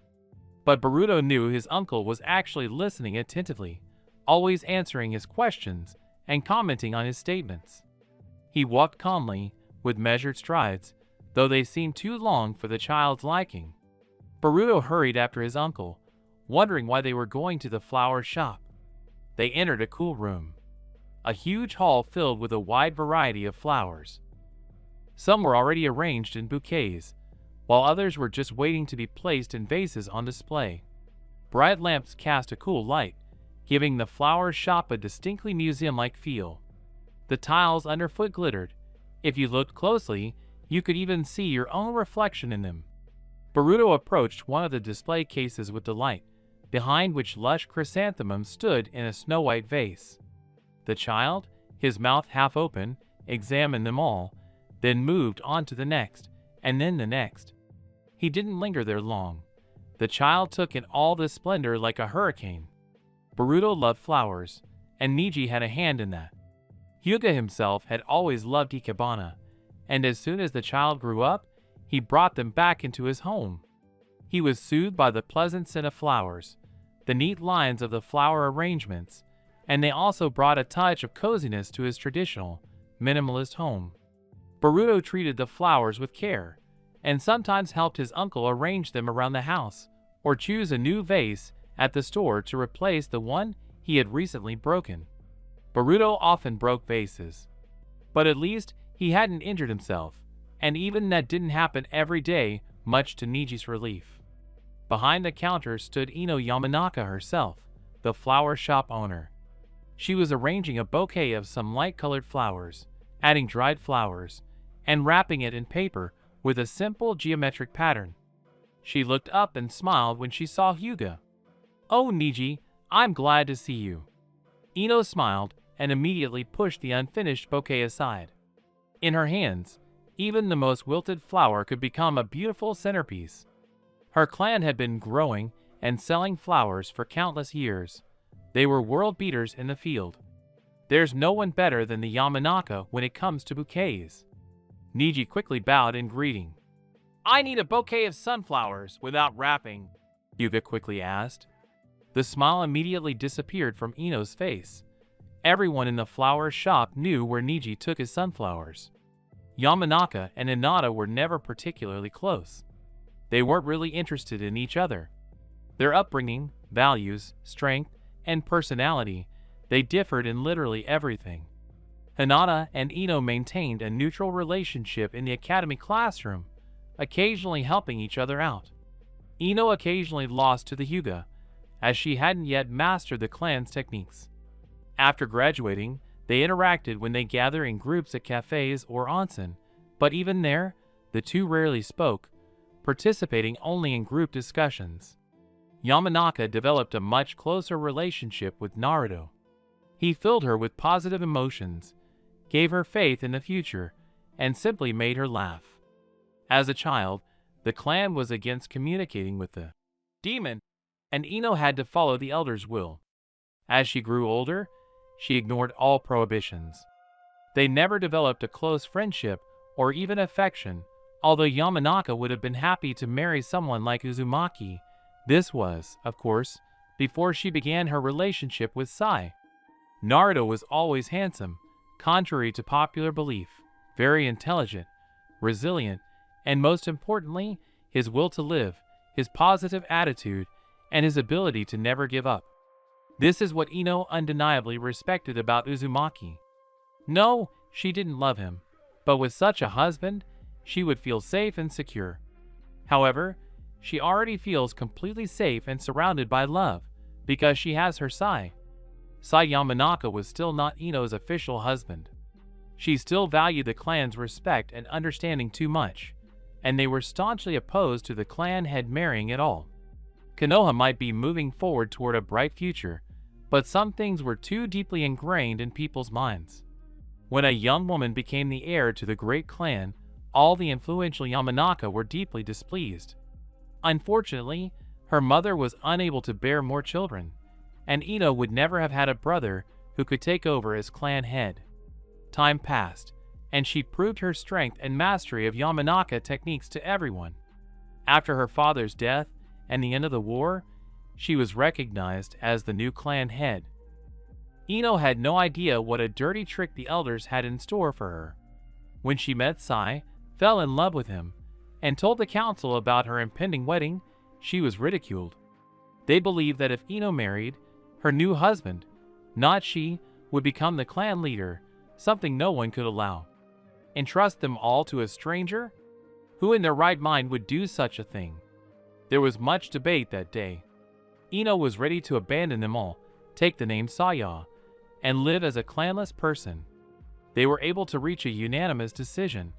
But Boruto knew his uncle was actually listening attentively, always answering his questions and commenting on his statements. He walked calmly, with measured strides, though they seemed too long for the child's liking. Boruto hurried after his uncle, wondering why they were going to the flower shop. They entered a cool room, a huge hall filled with a wide variety of flowers. Some were already arranged in bouquets, while others were just waiting to be placed in vases on display. Bright lamps cast a cool light, giving the flower shop a distinctly museum-like feel. The tiles underfoot glittered. If you looked closely, you could even see your own reflection in them. Boruto approached one of the display cases with delight, behind which lush chrysanthemums stood in a snow-white vase. The child, his mouth half open, examined them all, then moved on to the next, and then the next. He didn't linger there long. The child took in all this splendor like a hurricane. Boruto loved flowers, and Niji had a hand in that. Hyuga himself had always loved ikebana, and as soon as the child grew up, he brought them back into his home. He was soothed by the pleasant scent of flowers, the neat lines of the flower arrangements, and they also brought a touch of coziness to his traditional, minimalist home. Boruto treated the flowers with care, and sometimes helped his uncle arrange them around the house, or choose a new vase at the store to replace the one he had recently broken. Boruto often broke vases, but at least he hadn't injured himself, and even that didn't happen every day, much to Niji's relief. Behind the counter stood Ino Yamanaka herself, the flower shop owner. She was arranging a bouquet of some light-colored flowers, adding dried flowers, and wrapping it in paper with a simple geometric pattern. She looked up and smiled when she saw Hyuga. "Oh, Niji, I'm glad to see you." Ino smiled and immediately pushed the unfinished bouquet aside. In her hands, even the most wilted flower could become a beautiful centerpiece. Her clan had been growing and selling flowers for countless years. They were world beaters in the field. There's no one better than the Yamanaka when it comes to bouquets. Niji quickly bowed in greeting. "I need a bouquet of sunflowers without wrapping," Hyuga quickly asked. The smile immediately disappeared from Ino's face. Everyone in the flower shop knew where Niji took his sunflowers. Yamanaka and Hinata were never particularly close. They weren't really interested in each other. Their upbringing, values, strength, and personality, they differed in literally everything. Hinata and Ino maintained a neutral relationship in the academy classroom, occasionally helping each other out. Ino occasionally lost to the Hyuga, as she hadn't yet mastered the clan's techniques. After graduating, they interacted when they gathered in groups at cafes or onsen, but even there, the two rarely spoke, participating only in group discussions. Yamanaka developed a much closer relationship with Naruto. He filled her with positive emotions, gave her faith in the future, and simply made her laugh. As a child, the clan was against communicating with the demon, and Ino had to follow the elder's will. As she grew older, she ignored all prohibitions. They never developed a close friendship or even affection, although Yamanaka would have been happy to marry someone like Uzumaki. This was, of course, before she began her relationship with Sai. Naruto was always handsome, contrary to popular belief, very intelligent, resilient, and most importantly, his will to live, his positive attitude, and his ability to never give up. This is what Ino undeniably respected about Uzumaki. No, she didn't love him, but with such a husband, she would feel safe and secure. However, she already feels completely safe and surrounded by love, because she has her Sai. Sai Yamanaka was still not Ino's official husband. She still valued the clan's respect and understanding too much, and they were staunchly opposed to the clan head marrying at all. Konoha might be moving forward toward a bright future, but some things were too deeply ingrained in people's minds. When a young woman became the heir to the great clan, all the influential Yamanaka were deeply displeased. Unfortunately, her mother was unable to bear more children, and Ino would never have had a brother who could take over as clan head. Time passed, and she proved her strength and mastery of Yamanaka techniques to everyone. After her father's death and the end of the war, she was recognized as the new clan head. Ino had no idea what a dirty trick the elders had in store for her. When she met Sai, fell in love with him, and told the council about her impending wedding, she was ridiculed. They believed that if Ino married, her new husband, not she, would become the clan leader, something no one could allow. Entrust them all to a stranger? Who in their right mind would do such a thing? There was much debate that day. Ino was ready to abandon them all, take the name Saya, and live as a clanless person. They were able to reach a unanimous decision.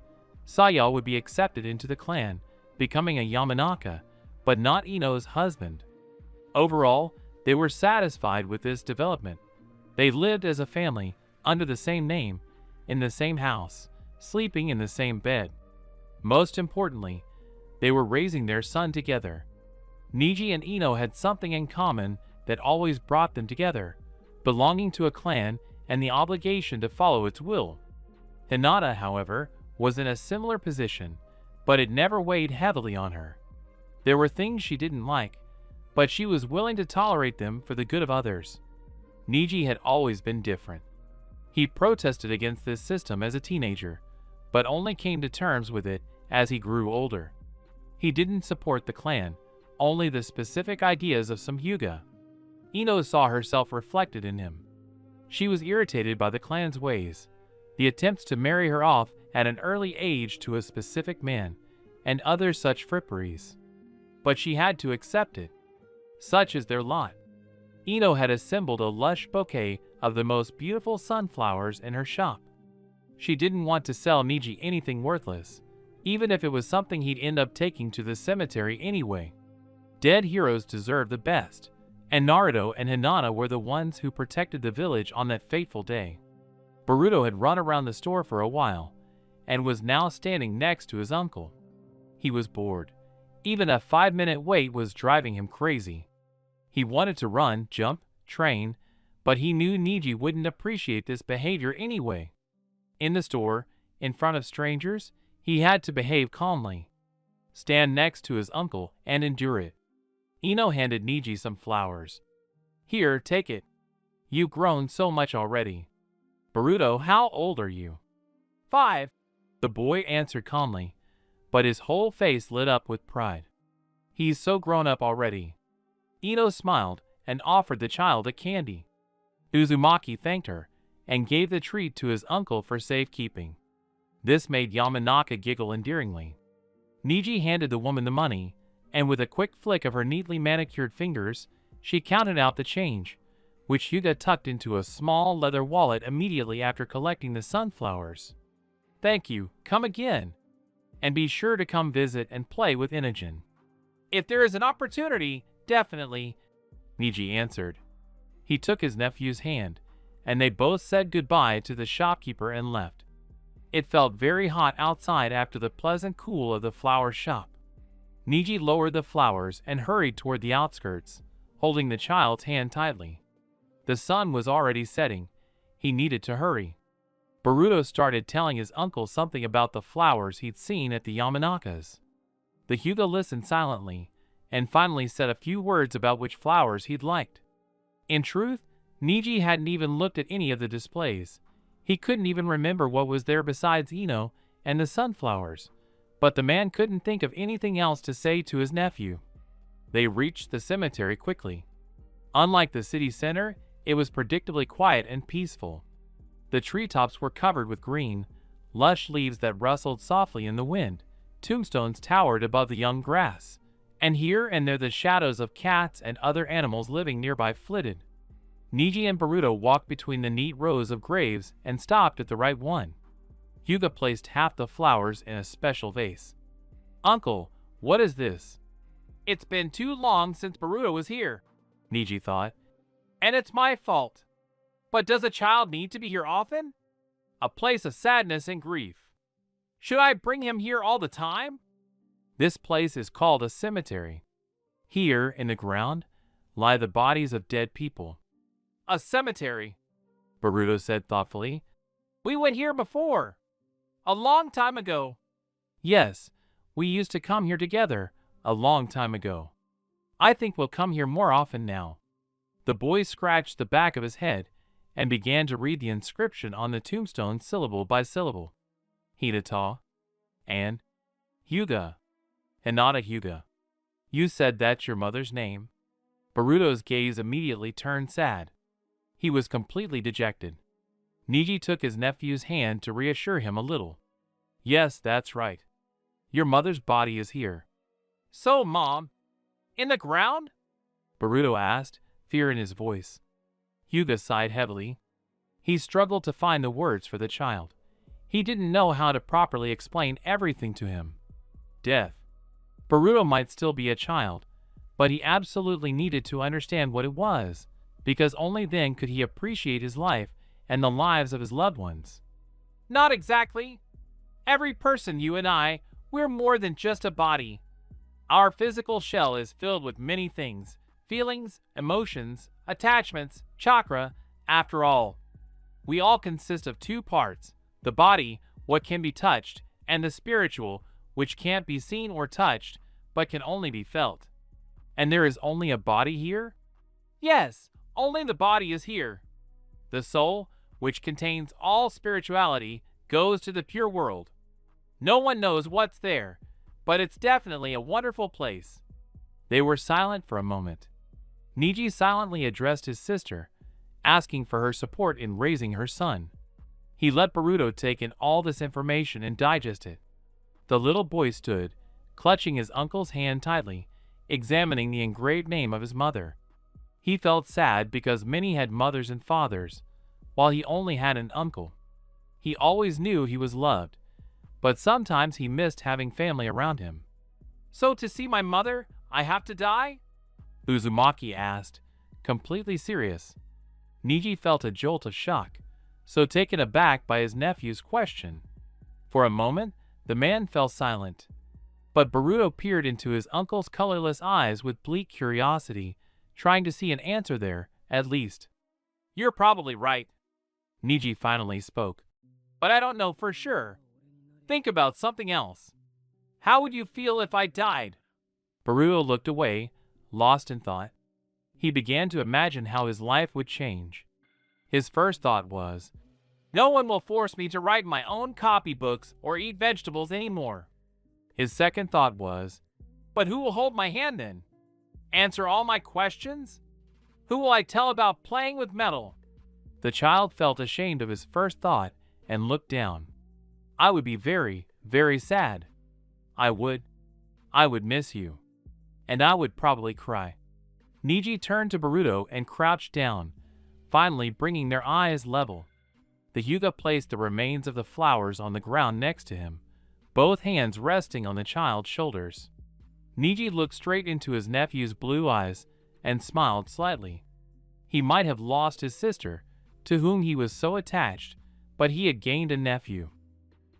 Saya would be accepted into the clan, becoming a Yamanaka, but not Ino's husband. Overall, they were satisfied with this development. They lived as a family, under the same name, in the same house, sleeping in the same bed. Most importantly, they were raising their son together. Niji and Ino had something in common that always brought them together, belonging to a clan and the obligation to follow its will. Hinata, however, was in a similar position, but it never weighed heavily on her. There were things she didn't like, but she was willing to tolerate them for the good of others. Niji had always been different. He protested against this system as a teenager, but only came to terms with it as he grew older. He didn't support the clan, only the specific ideas of some Hyuga. Ino saw herself reflected in him. She was irritated by the clan's ways, the attempts to marry her off at an early age to a specific man, and other such fripperies. But she had to accept it. Such is their lot. Ino had assembled a lush bouquet of the most beautiful sunflowers in her shop. She didn't want to sell Niji anything worthless, even if it was something he'd end up taking to the cemetery anyway. Dead heroes deserve the best, and Naruto and Hinata were the ones who protected the village on that fateful day. Boruto had run around the store for a while, and was now standing next to his uncle. He was bored. Even a 5-minute wait was driving him crazy. He wanted to run, jump, train, but he knew Niji wouldn't appreciate this behavior anyway. In the store, in front of strangers, he had to behave calmly. Stand next to his uncle and endure it. Ino handed Niji some flowers. Here, take it. You've grown so much already. Boruto, how old are you? 5. The boy answered calmly, but his whole face lit up with pride. He's so grown up already. Ino smiled and offered the child a candy. Uzumaki thanked her and gave the treat to his uncle for safekeeping. This made Yamanaka giggle endearingly. Niji handed the woman the money, and with a quick flick of her neatly manicured fingers, she counted out the change, which Hyuga tucked into a small leather wallet immediately after collecting the sunflowers. "Thank you, come again. And be sure to come visit and play with Inogen." "If there is an opportunity, definitely," Niji answered. He took his nephew's hand, and they both said goodbye to the shopkeeper and left. It felt very hot outside after the pleasant cool of the flower shop. Niji lowered the flowers and hurried toward the outskirts, holding the child's hand tightly. The sun was already setting. He needed to hurry. Boruto started telling his uncle something about the flowers he'd seen at the Yamanaka's. The Hyuga listened silently, and finally said a few words about which flowers he'd liked. In truth, Niji hadn't even looked at any of the displays. He couldn't even remember what was there besides Ino and the sunflowers, but the man couldn't think of anything else to say to his nephew. They reached the cemetery quickly. Unlike the city center, it was predictably quiet and peaceful. The treetops were covered with green, lush leaves that rustled softly in the wind. Tombstones towered above the young grass, and here and there the shadows of cats and other animals living nearby flitted. Niji and Boruto walked between the neat rows of graves and stopped at the right one. Hyuga placed half the flowers in a special vase. "Uncle, what is this?" "It's been too long since Boruto was here," Niji thought. "And it's my fault. But does a child need to be here often? A place of sadness and grief. Should I bring him here all the time?" This place is called a cemetery. Here, in the ground, lie the bodies of dead people. "A cemetery," Boruto said thoughtfully. "We went here before. A long time ago." "Yes, we used to come here together, a long time ago. I think we'll come here more often now." The boy scratched the back of his head and began to read the inscription on the tombstone syllable by syllable. "Hidata" and "Hyuga." "Hinata Hyuga. You said that's your mother's name?" Boruto's gaze immediately turned sad. He was completely dejected. Niji took his nephew's hand to reassure him a little. "Yes, that's right. Your mother's body is here." "So, Mom, in the ground?" Boruto asked, fear in his voice. Hyuga sighed heavily. He struggled to find the words for the child. He didn't know how to properly explain everything to him. Death. Boruto might still be a child, but he absolutely needed to understand what it was, because only then could he appreciate his life and the lives of his loved ones. "Not exactly. Every person, you and I, we're more than just a body. Our physical shell is filled with many things, feelings, emotions, attachments, chakra. After all, we all consist of two parts, the body, what can be touched, and the spiritual, which can't be seen or touched, but can only be felt." "And there is only a body here?" "Yes, only the body is here. The soul, which contains all spirituality, goes to the pure world. No one knows what's there, but it's definitely a wonderful place." They were silent for a moment. Niji silently addressed his sister, asking for her support in raising her son. He let Boruto take in all this information and digest it. The little boy stood, clutching his uncle's hand tightly, examining the engraved name of his mother. He felt sad because many had mothers and fathers, while he only had an uncle. He always knew he was loved, but sometimes he missed having family around him. "So to see my mother, I have to die?" Uzumaki asked, completely serious. Niji felt a jolt of shock, so taken aback by his nephew's question. For a moment, the man fell silent, but Boruto peered into his uncle's colorless eyes with bleak curiosity, trying to see an answer there, at least. "You're probably right," Niji finally spoke, "but I don't know for sure. Think about something else. How would you feel if I died?" Boruto looked away, lost in thought. He began to imagine how his life would change. His first thought was, No one will force me to write my own copybooks or eat vegetables anymore. His second thought was, but who will hold my hand then? Answer all my questions? Who will I tell about playing with metal? The child felt ashamed of his first thought and looked down. I would be very, very sad. I would miss you. And I would probably cry. Niji turned to Boruto and crouched down, finally bringing their eyes level. The Hyuga placed the remains of the flowers on the ground next to him, both hands resting on the child's shoulders. Niji looked straight into his nephew's blue eyes and smiled slightly. He might have lost his sister, to whom he was so attached, but he had gained a nephew.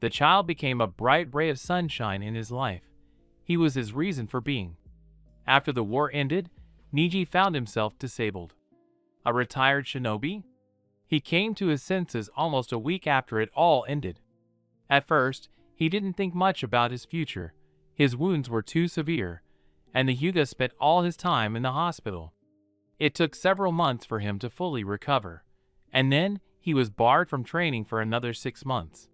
The child became a bright ray of sunshine in his life. He was his reason for being. After the war ended, Niji found himself disabled. A retired shinobi? He came to his senses almost a week after it all ended. At first, he didn't think much about his future. His wounds were too severe, and the Hyuga spent all his time in the hospital. It took several months for him to fully recover, and then he was barred from training for another 6 months.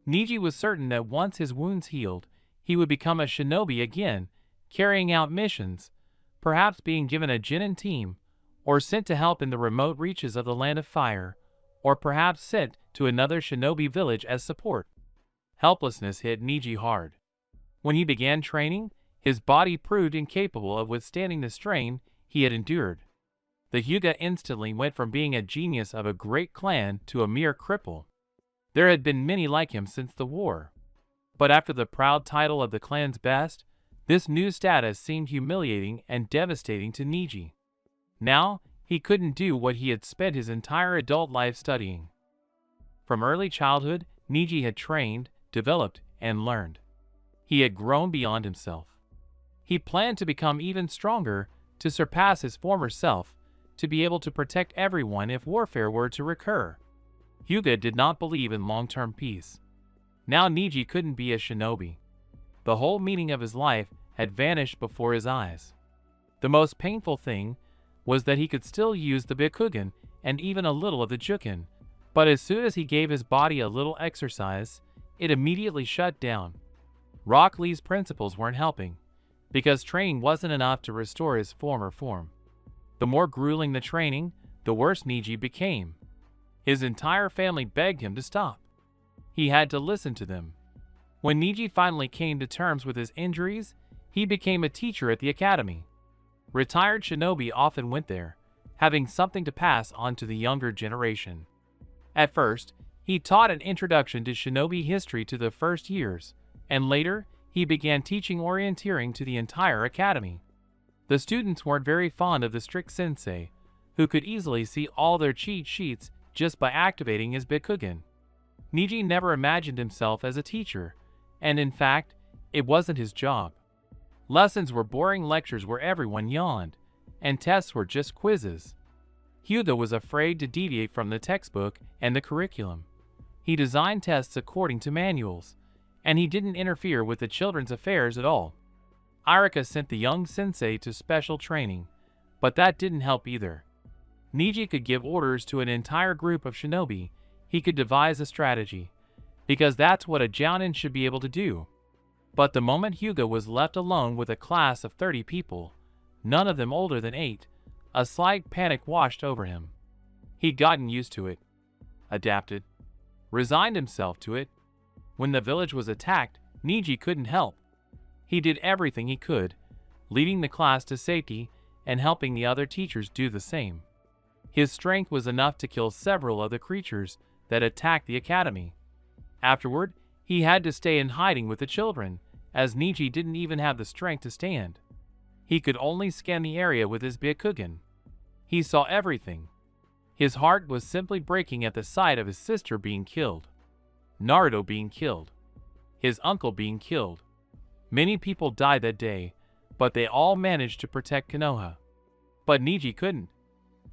Niji was certain that once his wounds healed, he would become a shinobi again, carrying out missions, perhaps being given a Genin team, or sent to help in the remote reaches of the Land of Fire, or perhaps sent to another shinobi village as support. Helplessness hit Niji hard. When he began training, his body proved incapable of withstanding the strain he had endured. The Hyuga instantly went from being a genius of a great clan to a mere cripple. There had been many like him since the war. But after the proud title of the clan's best, this new status seemed humiliating and devastating to Niji. Now, he couldn't do what he had spent his entire adult life studying. From early childhood, Niji had trained, developed, and learned. He had grown beyond himself. He planned to become even stronger, to surpass his former self, to be able to protect everyone if warfare were to recur. Hyuga did not believe in long-term peace. Now Niji couldn't be a shinobi. The whole meaning of his life had vanished before his eyes. The most painful thing was that he could still use the Byakugan and even a little of the Jukin, but as soon as he gave his body a little exercise, it immediately shut down. Rock Lee's principles weren't helping, because training wasn't enough to restore his former form. The more grueling the training, the worse Niji became. His entire family begged him to stop. He had to listen to them. When Niji finally came to terms with his injuries, he became a teacher at the academy. Retired shinobi often went there, having something to pass on to the younger generation. At first, he taught an introduction to shinobi history to the first years, and later, he began teaching orienteering to the entire academy. The students weren't very fond of the strict sensei, who could easily see all their cheat sheets just by activating his Byakugan. Niji never imagined himself as a teacher, and in fact, it wasn't his job. Lessons were boring lectures where everyone yawned, and tests were just quizzes. Hyuga was afraid to deviate from the textbook and the curriculum. He designed tests according to manuals, and he didn't interfere with the children's affairs at all. Arika sent the young sensei to special training, but that didn't help either. Niji could give orders to an entire group of shinobi. He could devise a strategy, because that's what a jounin should be able to do. But the moment Hyuga was left alone with a class of 30 people, none of them older than 8, a slight panic washed over him. He'd gotten used to it, adapted, resigned himself to it. When the village was attacked, Niji couldn't help. He did everything he could, leading the class to safety and helping the other teachers do the same. His strength was enough to kill several of the creatures that attacked the academy. Afterward, he had to stay in hiding with the children, as Niji didn't even have the strength to stand. He could only scan the area with his Byakugan. He saw everything. His heart was simply breaking at the sight of his sister being killed, Naruto being killed, his uncle being killed. Many people died that day, but they all managed to protect Konoha. But Niji couldn't.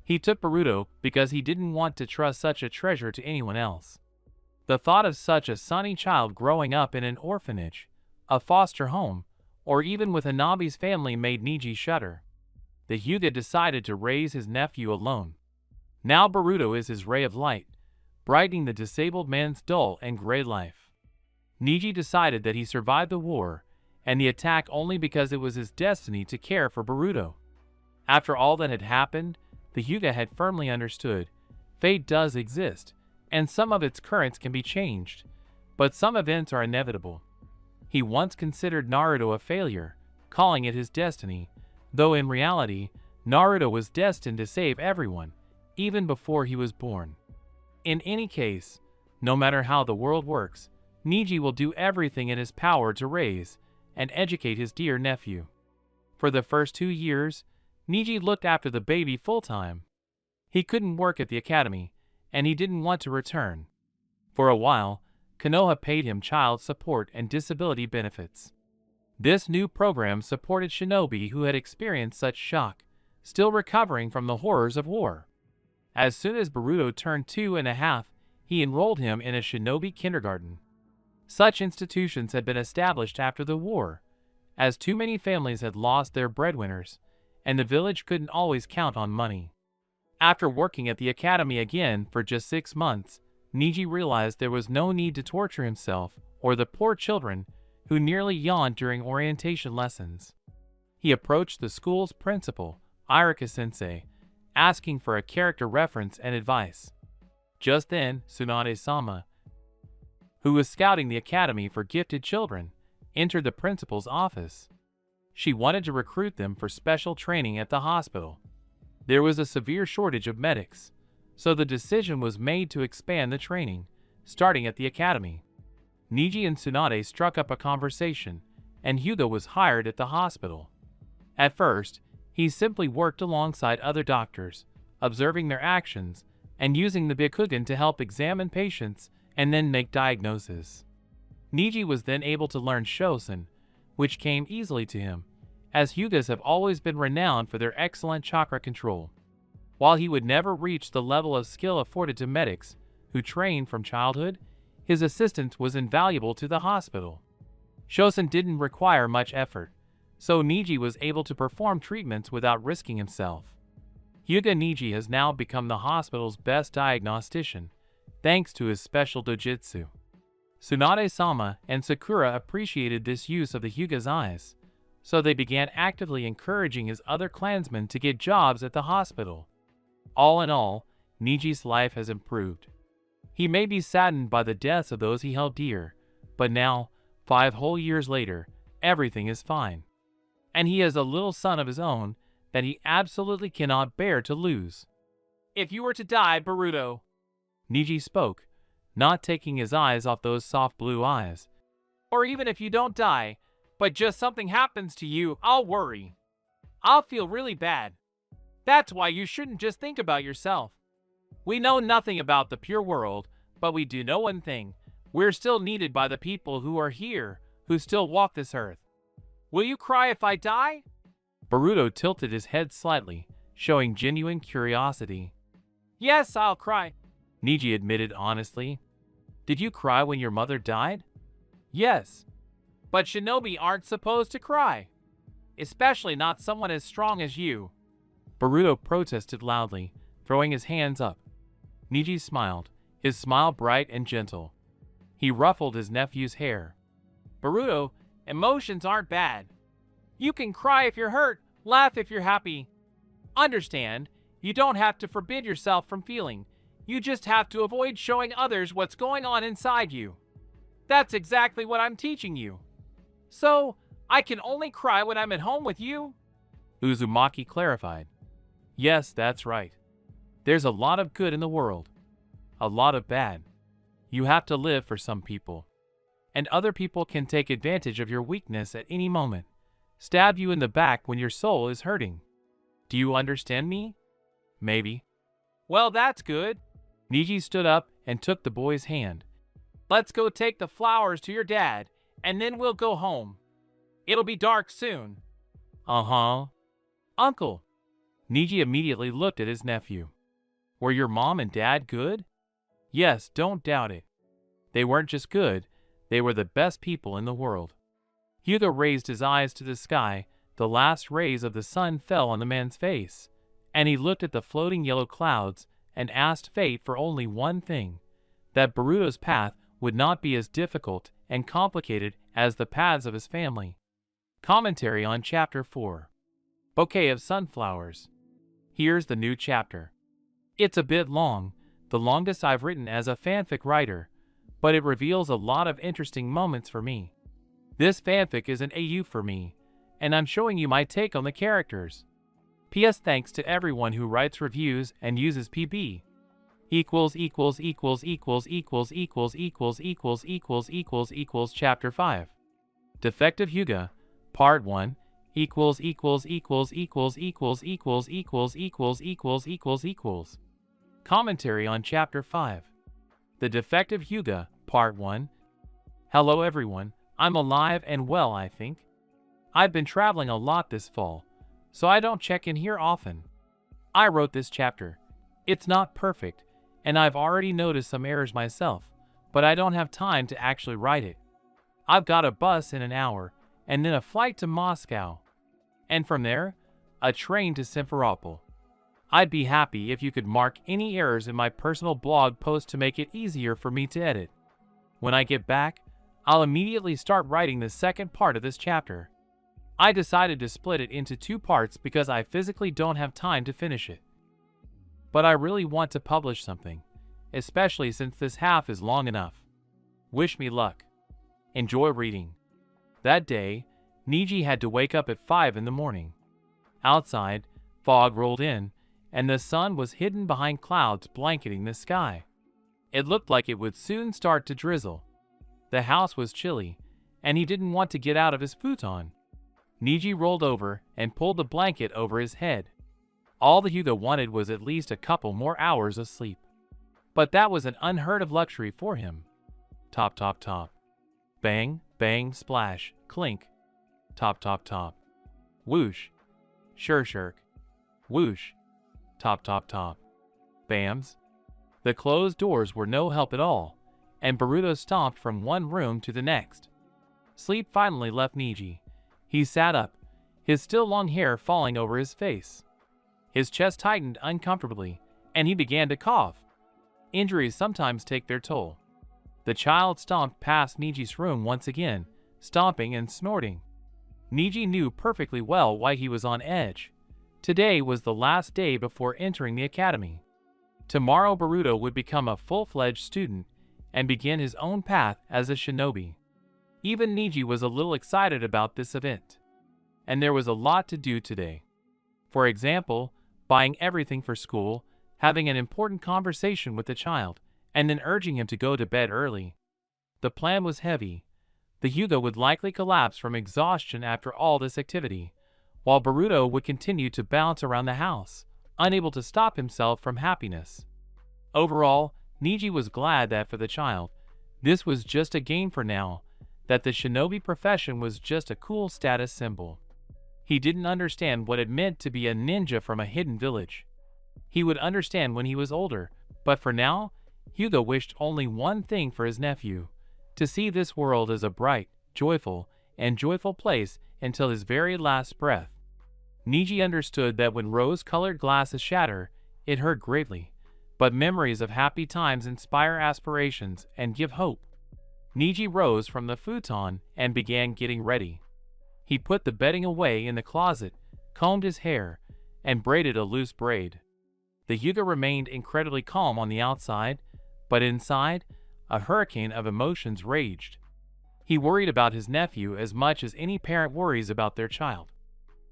He took Boruto because he didn't want to trust such a treasure to anyone else. The thought of such a sunny child growing up in an orphanage, a foster home, or even with Hanabi's family made Niji shudder. The Hyuga decided to raise his nephew alone. Now Boruto is his ray of light, brightening the disabled man's dull and gray life. Niji decided that he survived the war and the attack only because it was his destiny to care for Boruto. After all that had happened, the Hyuga had firmly understood fate does exist, and some of its currents can be changed, but some events are inevitable. He once considered Naruto a failure, calling it his destiny, though in reality, Naruto was destined to save everyone, even before he was born. In any case, no matter how the world works, Niji will do everything in his power to raise and educate his dear nephew. For the first 2 years, Niji looked after the baby full-time. He couldn't work at the academy, and he didn't want to return. For a while, Konoha paid him child support and disability benefits. This new program supported shinobi who had experienced such shock, still recovering from the horrors of war. As soon as Boruto turned 2.5, he enrolled him in a shinobi kindergarten. Such institutions had been established after the war, as too many families had lost their breadwinners, and the village couldn't always count on money. After working at the academy again for just 6 months, Niji realized there was no need to torture himself or the poor children who nearly yawned during orientation lessons. He approached the school's principal, Irika-sensei, asking for a character reference and advice. Just then, Tsunade-sama, who was scouting the academy for gifted children, entered the principal's office. She wanted to recruit them for special training at the hospital. There was a severe shortage of medics, so the decision was made to expand the training, starting at the academy. Niji and Tsunade struck up a conversation, and Hyuga was hired at the hospital. At first, he simply worked alongside other doctors, observing their actions and using the Byakugan to help examine patients and then make diagnoses. Niji was then able to learn Shosen, which came easily to him, as Hyugas have always been renowned for their excellent chakra control. While he would never reach the level of skill afforded to medics who trained from childhood, his assistance was invaluable to the hospital. Shosen didn't require much effort, so Niji was able to perform treatments without risking himself. Hyuga Niji has now become the hospital's best diagnostician, thanks to his special dojutsu. Tsunade-sama and Sakura appreciated this use of the Hyuga's eyes, so they began actively encouraging his other clansmen to get jobs at the hospital. All in all, Niji's life has improved. He may be saddened by the deaths of those he held dear, but now, 5 whole years later, everything is fine. And he has a little son of his own that he absolutely cannot bear to lose. "If you were to die, Boruto," Niji spoke, not taking his eyes off those soft blue eyes. "Or even if you don't die, but just something happens to you, I'll worry. I'll feel really bad. That's why you shouldn't just think about yourself. We know nothing about the pure world, but we do know one thing. We're still needed by the people who are here, who still walk this earth. Will you cry if I die?" Boruto tilted his head slightly, showing genuine curiosity. "Yes, I'll cry," Niji admitted honestly. "Did you cry when your mother died?" "Yes. But shinobi aren't supposed to cry. Especially not someone as strong as you." Boruto protested loudly, throwing his hands up. Niji smiled, his smile bright and gentle. He ruffled his nephew's hair. "Boruto, emotions aren't bad. You can cry if you're hurt, laugh if you're happy. Understand, you don't have to forbid yourself from feeling. You just have to avoid showing others what's going on inside you. That's exactly what I'm teaching you. So, I can only cry when I'm at home with you?" Uzumaki clarified. "Yes, that's right. There's a lot of good in the world. A lot of bad. You have to live for some people. And other people can take advantage of your weakness at any moment. Stab you in the back when your soul is hurting. Do you understand me?" "Maybe." "Well, that's good." Niji stood up and took the boy's hand. "Let's go take the flowers to your dad, and then we'll go home. It'll be dark soon." "Uh-huh. Uncle." Niji immediately looked at his nephew. "Were your mom and dad good?" "Yes, don't doubt it. They weren't just good, they were the best people in the world." Hyuga raised his eyes to the sky. The last rays of the sun fell on the man's face, and he looked at the floating yellow clouds and asked fate for only one thing, that Boruto's path would not be as difficult and complicated as the paths of his family. Commentary on Chapter 4. Bouquet of Sunflowers. Here's the new chapter. It's a bit long, the longest I've written as a fanfic writer, but it reveals a lot of interesting moments for me. This fanfic is an AU for me, and I'm showing you my take on the characters. P.S. Thanks to everyone who writes reviews and uses PB. Chapter 5. Defective Hyuga, Part 1. Commentary on Chapter 5. The Defective Hyuga, Part 1. Hello everyone, I'm alive and well, I think. I've been traveling a lot this fall, so I don't check in here often. I wrote this chapter. It's not perfect, and I've already noticed some errors myself, but I don't have time to actually write it. I've got a bus in an hour, and then a flight to Moscow. And from there, a train to Simferopol. I'd be happy if you could mark any errors in my personal blog post to make it easier for me to edit. When I get back, I'll immediately start writing the second part of this chapter. I decided to split it into 2 parts because I physically don't have time to finish it. But I really want to publish something, especially since this half is long enough. Wish me luck. Enjoy reading. That day, Niji had to wake up at 5 in the morning. Outside, fog rolled in, and the sun was hidden behind clouds blanketing the sky. It looked like it would soon start to drizzle. The house was chilly, and he didn't want to get out of his futon. Niji rolled over and pulled the blanket over his head. All the Hyuga wanted was at least a couple more hours of sleep. But that was an unheard of luxury for him. Top, top, top. Bang, bang, splash, clink. Top, top, top. Whoosh. Shir, shirk. Whoosh. Top, top, top. Bams. The closed doors were no help at all, and Boruto stomped from one room to the next. Sleep finally left Niji. He sat up, his still long hair falling over his face. His chest tightened uncomfortably, and he began to cough. Injuries sometimes take their toll. The child stomped past Niji's room once again, stomping and snorting. Niji knew perfectly well why he was on edge. Today was the last day before entering the academy. Tomorrow Boruto would become a full-fledged student and begin his own path as a shinobi. Even Niji was a little excited about this event. And there was a lot to do today. For example, buying everything for school, having an important conversation with the child, and then urging him to go to bed early. The plan was heavy. The Hyuga would likely collapse from exhaustion after all this activity, while Boruto would continue to bounce around the house, unable to stop himself from happiness. Overall, Niji was glad that for the child, this was just a game for now, that the shinobi profession was just a cool status symbol. He didn't understand what it meant to be a ninja from a hidden village. He would understand when he was older, but for now, Hyuga wished only one thing for his nephew, to see this world as a bright, joyful place until his very last breath. Niji understood that when rose-colored glasses shatter, it hurt greatly, but memories of happy times inspire aspirations and give hope. Niji rose from the futon and began getting ready. He put the bedding away in the closet, combed his hair, and braided a loose braid. The Hyuga remained incredibly calm on the outside, but inside, a hurricane of emotions raged. He worried about his nephew as much as any parent worries about their child.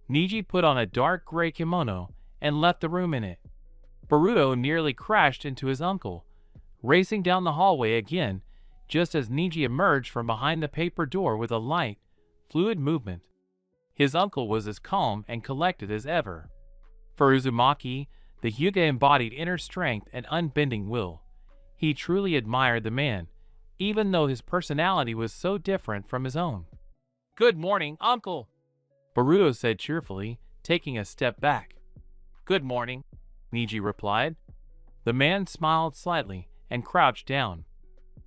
Niji put on a dark gray kimono and left the room in it. Boruto nearly crashed into his uncle, racing down the hallway again, just as Niji emerged from behind the paper door with a light, fluid movement. His uncle was as calm and collected as ever. For Uzumaki, the Hyuga embodied inner strength and unbending will. He truly admired the man, even though his personality was so different from his own. "Good morning, uncle," Boruto said cheerfully, taking a step back. "Good morning," Niji replied. The man smiled slightly and crouched down.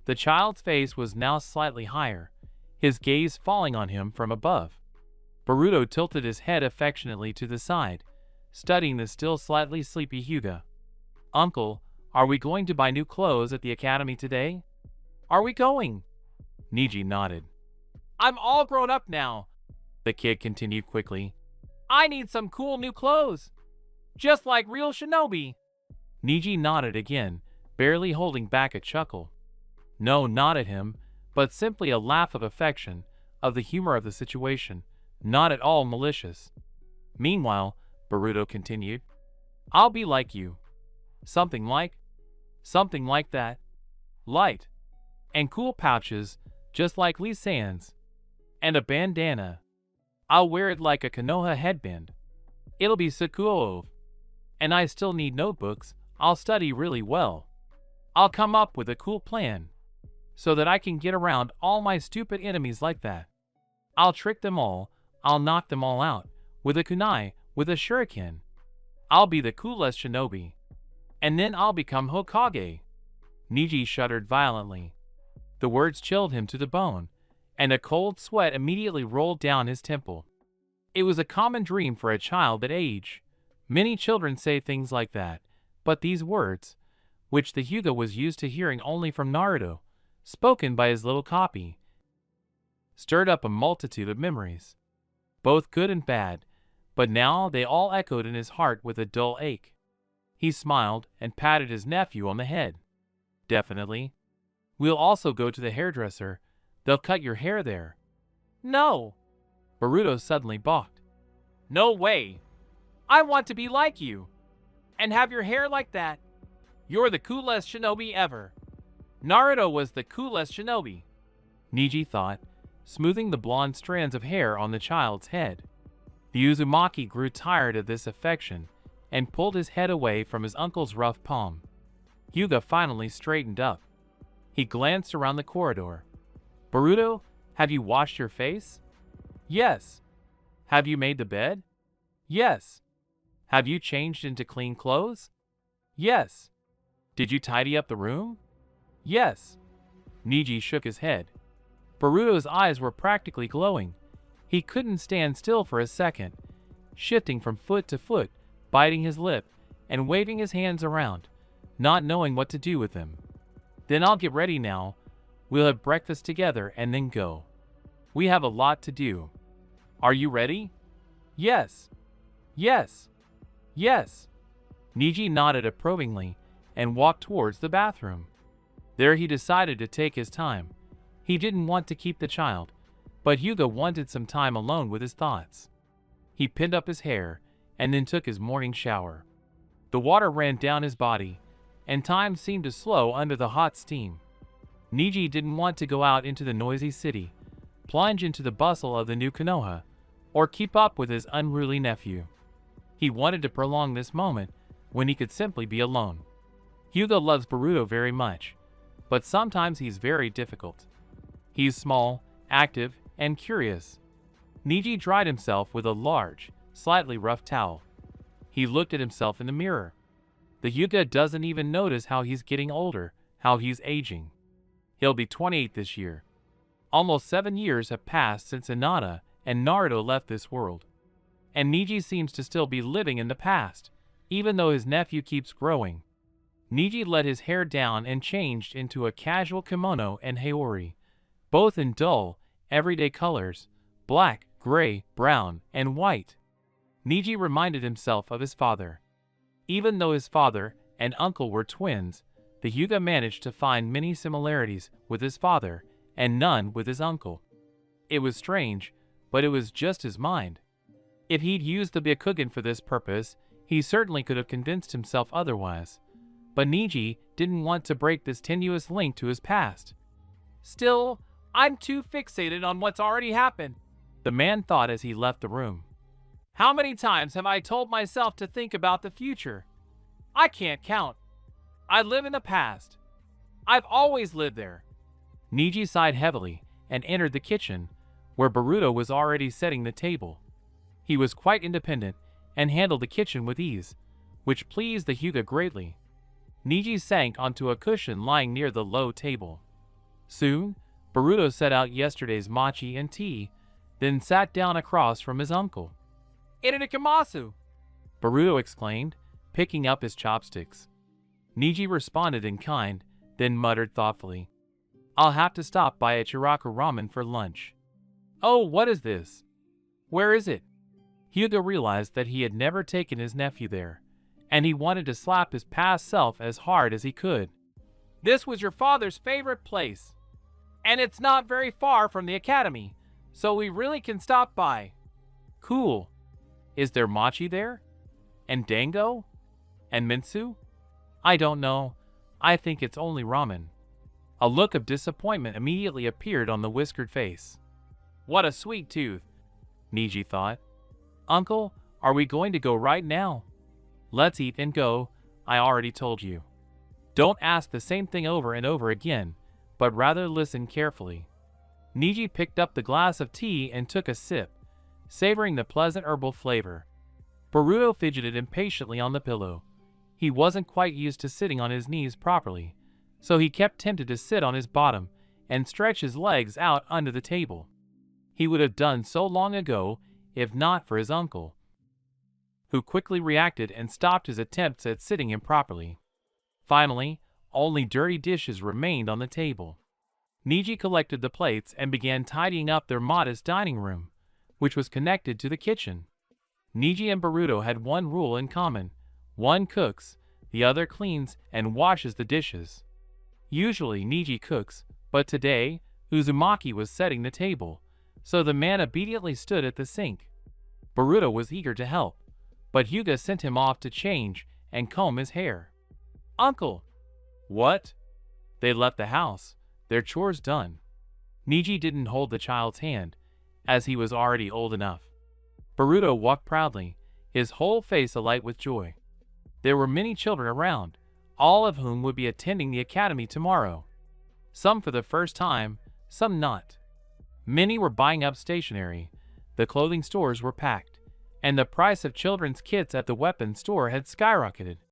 The child's face was now slightly higher, his gaze falling on him from above. Boruto tilted his head affectionately to the side, studying the still slightly sleepy Hyuga. "Uncle, Are we going to buy new clothes at the academy today? Are we going? Niji nodded. I'm all grown up now, the kid continued quickly. I need some cool new clothes, just like real shinobi. Niji nodded again, barely holding back a chuckle. No, not at him, but simply a laugh of affection, of the humor of the situation, not at all malicious. Meanwhile, Boruto continued, I'll be like you. Something like that. Light. And cool pouches, just like Lee San's. And a bandana. I'll wear it like a Konoha headband. It'll be Sakuo. And I still need notebooks. I'll study really well. I'll come up with a cool plan, so that I can get around all my stupid enemies like that. I'll trick them all. I'll knock them all out. With a kunai, with a shuriken. I'll be the coolest shinobi. And then I'll become Hokage. Niji shuddered violently. The words chilled him to the bone, and a cold sweat immediately rolled down his temple. It was a common dream for a child that age. Many children say things like that, but these words, which the Hyuga was used to hearing only from Naruto, spoken by his little copy, stirred up a multitude of memories, both good and bad, but now they all echoed in his heart with a dull ache. He smiled and patted his nephew on the head. Definitely. We'll also go to the hairdresser. They'll cut your hair there. No! Boruto suddenly balked. No way! I want to be like you, and have your hair like that. You're the coolest shinobi ever. Naruto was the coolest shinobi, Niji thought, smoothing the blonde strands of hair on the child's head. The Uzumaki grew tired of this affection and pulled his head away from his uncle's rough palm. Hyuga finally straightened up. He glanced around the corridor. Boruto, have you washed your face? Yes. Have you made the bed? Yes. Have you changed into clean clothes? Yes. Did you tidy up the room? Yes. Niji shook his head. Boruto's eyes were practically glowing. He couldn't stand still for a second, shifting from foot to foot, biting his lip, and waving his hands around, not knowing what to do with them. Then I'll get ready now. We'll have breakfast together and then go. We have a lot to do. Are you ready? Yes. Yes. Yes. Niji nodded approvingly and walked towards the bathroom. There he decided to take his time. He didn't want to keep the child, but Hyuga wanted some time alone with his thoughts. He pinned up his hair and then took his morning shower. The water ran down his body, and time seemed to slow under the hot steam. Niji didn't want to go out into the noisy city, plunge into the bustle of the new Konoha, or keep up with his unruly nephew. He wanted to prolong this moment when he could simply be alone. Hyuga loves Boruto very much, but sometimes he's very difficult. He's small, active, and curious. Niji dried himself with a large, slightly rough towel. He looked at himself in the mirror. The Hyuga doesn't even notice how he's getting older, how he's aging. He'll be 28 this year. Almost 7 years have passed since Hinata and Naruto left this world. And Niji seems to still be living in the past, even though his nephew keeps growing. Niji let his hair down and changed into a casual kimono and haori, both in dull, everyday colors, black, gray, brown, and white. Niji reminded himself of his father. Even though his father and uncle were twins, the Hyuga managed to find many similarities with his father and none with his uncle. It was strange, but it was just his mind. If he'd used the Byakugan for this purpose, he certainly could have convinced himself otherwise. But Niji didn't want to break this tenuous link to his past. Still, I'm too fixated on what's already happened, the man thought as he left the room. How many times have I told myself to think about the future? I can't count. I live in the past. I've always lived there. Niji sighed heavily and entered the kitchen, where Boruto was already setting the table. He was quite independent and handled the kitchen with ease, which pleased the Hyuga greatly. Niji sank onto a cushion lying near the low table. Soon, Boruto set out yesterday's mochi and tea, then sat down across from his uncle. "Itadakimasu!" Boruto exclaimed, picking up his chopsticks. Niji responded in kind, then muttered thoughtfully, "I'll have to stop by at Chiraku Ramen for lunch." "Oh, what is this? Where is it?" Hyuga realized that he had never taken his nephew there, and he wanted to slap his past self as hard as he could. "This was your father's favorite place, and it's not very far from the academy, so we really can stop by." "Cool. Is there mochi there? And dango? And minsu?" "I don't know. I think it's only ramen." A look of disappointment immediately appeared on the whiskered face. "What a sweet tooth," Niji thought. "Uncle, are we going to go right now?" "Let's eat and go, I already told you. Don't ask the same thing over and over again, but rather listen carefully." Niji picked up the glass of tea and took a sip, savoring the pleasant herbal flavor. Boruto fidgeted impatiently on the pillow. He wasn't quite used to sitting on his knees properly, so he kept tempted to sit on his bottom and stretch his legs out under the table. He would have done so long ago if not for his uncle, who quickly reacted and stopped his attempts at sitting improperly. Finally, only dirty dishes remained on the table. Niji collected the plates and began tidying up their modest dining room, which was connected to the kitchen. Niji and Boruto had one rule in common: one cooks, the other cleans and washes the dishes. Usually Niji cooks, but today Uzumaki was setting the table, so the man obediently stood at the sink. Boruto was eager to help, but Hyuga sent him off to change and comb his hair. "Uncle!" "What?" They left the house, their chores done. Niji didn't hold the child's hand, as he was already old enough. Boruto walked proudly, his whole face alight with joy. There were many children around, all of whom would be attending the academy tomorrow. Some for the first time, some not. Many were buying up stationery, the clothing stores were packed, and the price of children's kits at the weapons store had skyrocketed.